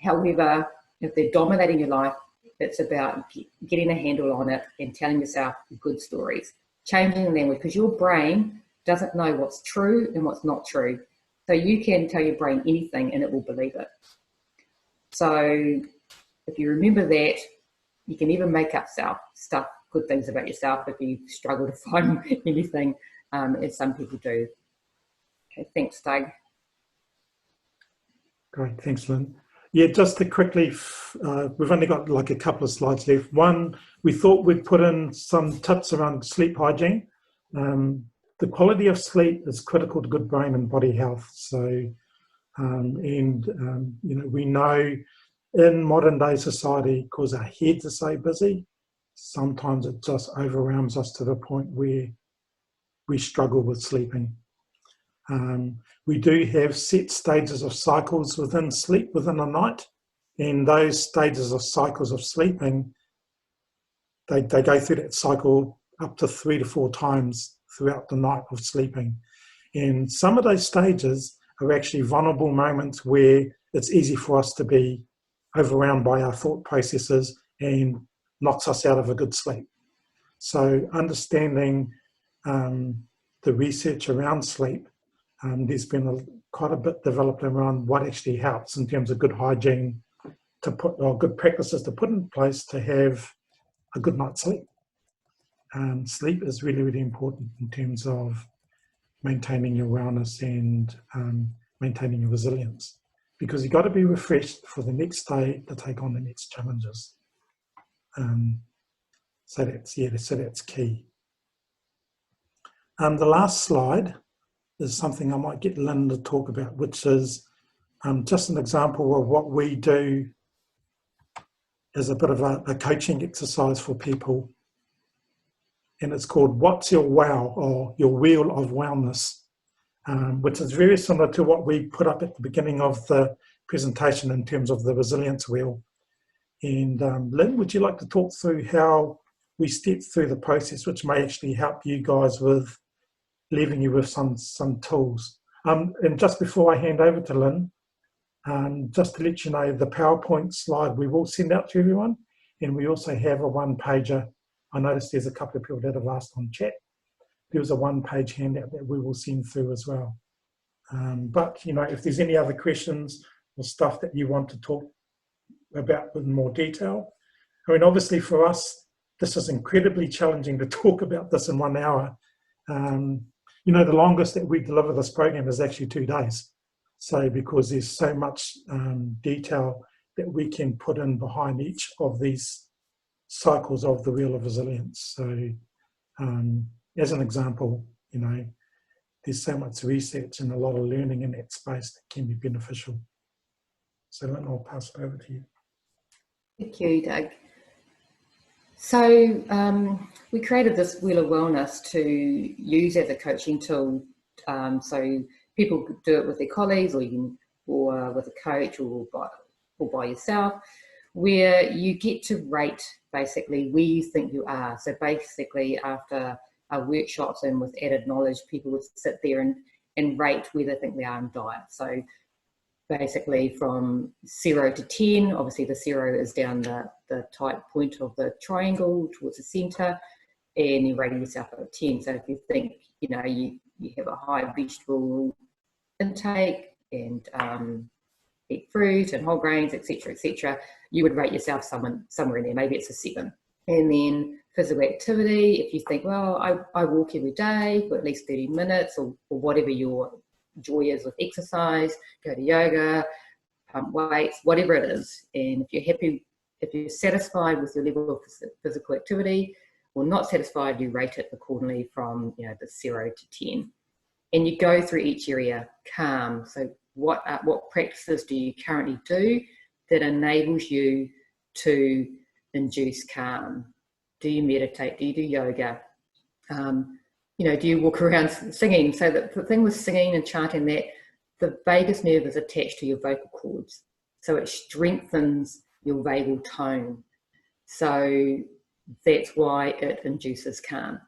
However, if they're dominating your life, it's about getting a handle on it and telling yourself good stories, changing the language, because your brain doesn't know what's true and what's not true. So you can tell your brain anything and it will believe it. So if you remember that, you can even make up stuff, good things about yourself, if you struggle to find anything, as some people do. Okay, thanks, Doug. Great, thanks, Lynn. Yeah, just to quickly, we've only got like a couple of slides left. One, we thought we'd put in some tips around sleep hygiene. The quality of sleep is critical to good brain and body health. So, you know, we know in modern day society, because our heads are so busy, sometimes it just overwhelms us to the point where we struggle with sleeping. We do have set stages of cycles within sleep within a night, and those stages of cycles of sleeping, they go through that cycle up to 3 to 4 times throughout the night of sleeping. And some of those stages are actually vulnerable moments where it's easy for us to be overwhelmed by our thought processes and knocks us out of a good sleep. So understanding the research around sleep, there's been quite a bit developed around what actually helps in terms of good hygiene to put, or good practices to put in place to have a good night's sleep. Sleep is really, really important in terms of maintaining your wellness and maintaining your resilience, because you've got to be refreshed for the next day to take on the next challenges. So that's key. The last slide is something I might get Lynn to talk about, which is just an example of what we do as a bit of a coaching exercise for people. And it's called What's Your Wow, or your Wheel of Wellness, which is very similar to what we put up at the beginning of the presentation in terms of the resilience wheel. And Lynn, would you like to talk through how we step through the process, which may actually help you guys with leaving you with some tools? And just before I hand over to Lynn, just to let you know, the PowerPoint slide we will send out to everyone, and we also have a one-pager. I noticed there's a couple of people that have asked on chat. There was a one-page handout that we will send through as well. But you know, if there's any other questions or stuff that you want to talk about in more detail, I mean, obviously for us, this is incredibly challenging to talk about this in 1 hour. You know, the longest that we deliver this program is actually 2 days. So because there's so much detail that we can put in behind each of these cycles of the Wheel of Resilience. So as an example, you know, there's so much research and a lot of learning in that space that can be beneficial. So Lynn, I'll pass it over to you. Thank you, Doug. So we created this Wheel of Wellness to use as a coaching tool. So people could do it with their colleagues, or with a coach, or by yourself, where you get to rate basically where you think you are. So basically, after our workshops and with added knowledge, people would sit there and rate where they think they are in diet. So basically from 0 to 10, obviously the 0 is down the tight point of the triangle towards the center, and you're rating yourself at 10. So if you think, you know, you have a high vegetable intake and eat fruit and whole grains, etc., you would rate yourself somewhere in there. Maybe it's a 7. And then physical activity, if you think, well, I walk every day for at least 30 minutes, or whatever your joy is with exercise, go to yoga, pump weights, whatever it is. And if you're happy, if you're satisfied with your level of physical activity, or not satisfied, you rate it accordingly from, you know, the 0 to 10. And you go through each area. Calm. So what practices do you currently do that enables you to induce calm? Do you meditate? Do you do yoga? You know, do you walk around singing? So that the thing with singing and chanting, that the vagus nerve is attached to your vocal cords, so it strengthens your vagal tone. So that's why it induces calm.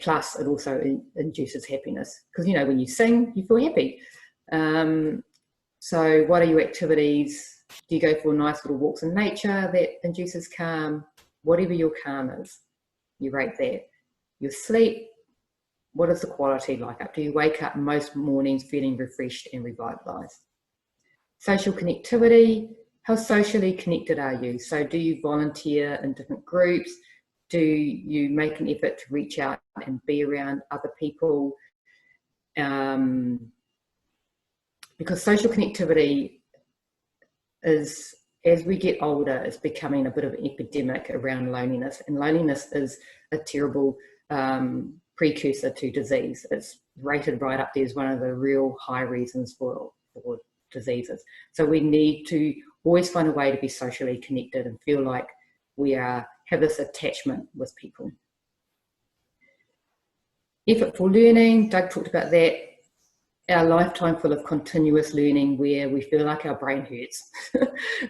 Plus, it also induces happiness, because, you know, when you sing, you feel happy. So what are your activities? Do you go for nice little walks in nature that induces calm? Whatever your calm is, you rate that. Your sleep, what is the quality like? Do you wake up most mornings feeling refreshed and revitalized? Social connectivity, how socially connected are you? So do you volunteer in different groups? Do you make an effort to reach out and be around other people? Because social connectivity is as we get older, it's becoming a bit of an epidemic around loneliness, and loneliness is a terrible precursor to disease. It's rated right up there as one of the real high reasons for diseases. So we need to always find a way to be socially connected and feel like we have this attachment with people. Effortful learning, Doug talked about that. Our lifetime full of continuous learning where we feel like our brain hurts,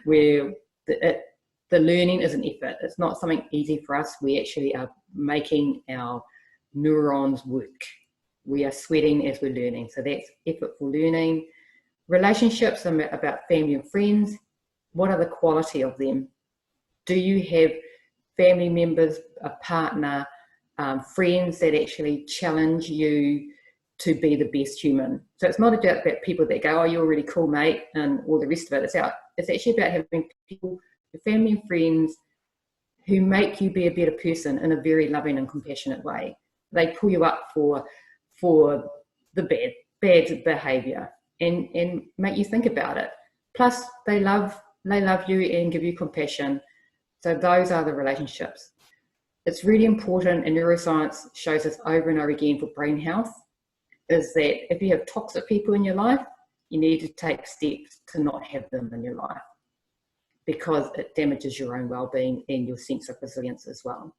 where the learning is an effort. It's not something easy for us. We actually are making our neurons work. We are sweating as we're learning. So that's effortful learning. Relationships are about family and friends. What are the quality of them? Do you have family members, a partner, friends that actually challenge you to be the best human? So it's not about people that go, oh, you're a really cool, mate, and all the rest of it. It's actually about having people, your family and friends, who make you be a better person in a very loving and compassionate way. They pull you up for the bad behaviour and make you think about it. Plus, they love you and give you compassion. So those are the relationships. It's really important, and neuroscience shows us over and over again for brain health, is that if you have toxic people in your life, you need to take steps to not have them in your life, because it damages your own well-being and your sense of resilience as well.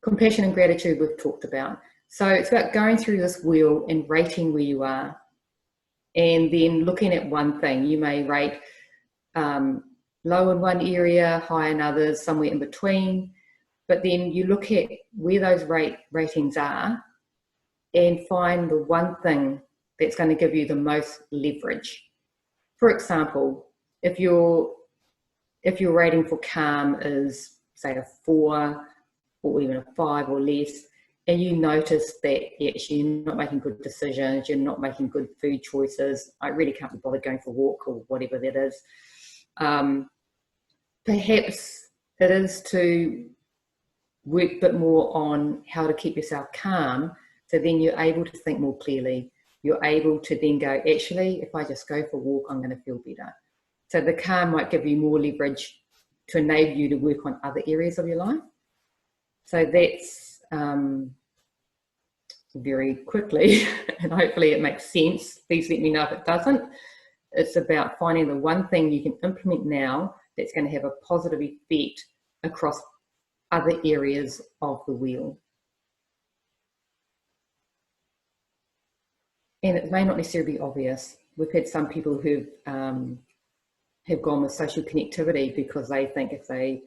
Compassion and gratitude we've talked about. So it's about going through this wheel and rating where you are, and then looking at one thing. You may rate low in one area, high in others, somewhere in between, but then you look at where those ratings are and find the one thing that's going to give you the most leverage. For example, if your rating for calm is, say, a 4 or even a 5 or less, and you notice that actually you're not making good decisions, you're not making good food choices, I really can't be bothered going for a walk or whatever that is, perhaps it is to work a bit more on how to keep yourself calm, so then you're able to think more clearly. You're able to then go, actually, if I just go for a walk, I'm going to feel better. So the calm might give you more leverage to enable you to work on other areas of your life. So that's very quickly, and hopefully it makes sense. Please let me know if it doesn't. It's about finding the one thing you can implement now that's going to have a positive effect across other areas of the wheel. And it may not necessarily be obvious. We've had some people who have gone with social connectivity because they think if they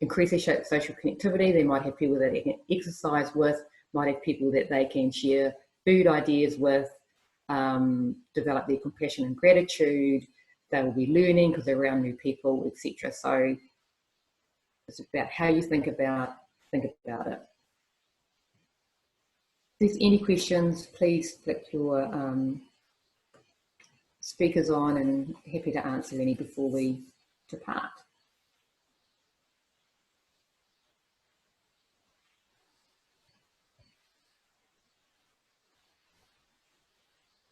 increase their social connectivity, they might have people that they can exercise with, might have people that they can share food ideas with, develop their compassion and gratitude. They will be learning because they're around new people, etc. So it's about how you think about it. If there's any questions, please flick your speakers on, and happy to answer any before we depart.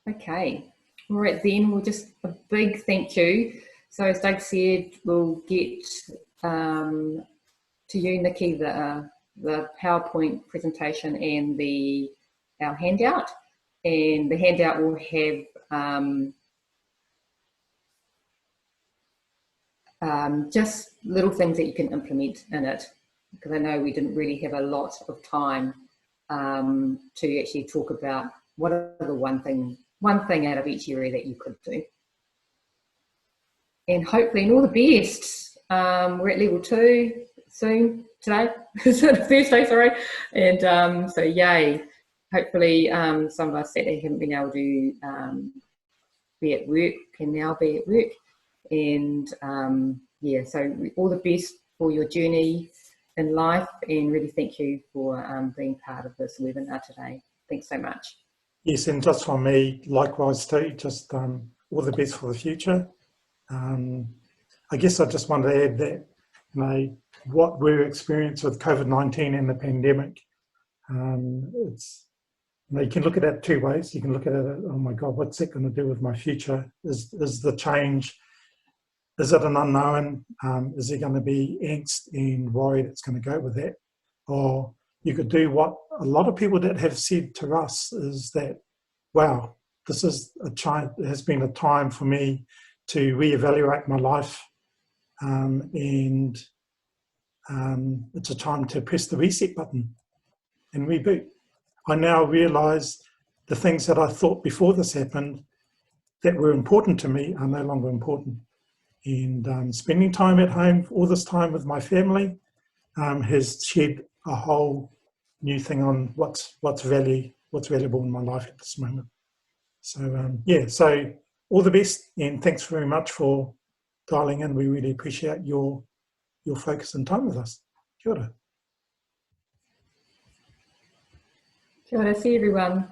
Okay, all right then, we'll just a big thank you. So as Doug said, we'll get to you, Nikki, the PowerPoint presentation and our handout. And the handout will have just little things that you can implement in it, because I know we didn't really have a lot of time to actually talk about what are the one thing out of each area that you could do. And hopefully, and all the best. We're at level 2 soon today, Thursday, sorry. And so yay. Hopefully some of us that haven't been able to be at work can now be at work. And yeah, so all the best for your journey in life, and really thank you for being part of this webinar today. Thanks so much. Yes, and just from me, likewise too, just all the best for the future. I guess I just wanted to add that, you know, what we're experiencing with COVID-19 and the pandemic, it's, you know, you can look at it 2 ways. You can look at it, oh my God, what's that going to do with my future? Is the change is it an unknown? Is there going to be angst and worry that's going to go with that? Or you could do what a lot of people that have said to us is that, wow, this is it has been a time for me to reevaluate my life, and it's a time to press the reset button and reboot. I now realise the things that I thought before this happened that were important to me are no longer important. And spending time at home, all this time with my family, has shed a whole new thing on what's valuable in my life at this moment. So yeah, so all the best, and thanks very much for dialing in. We really appreciate your focus and time with us. Kia ora. Kia ora, see everyone.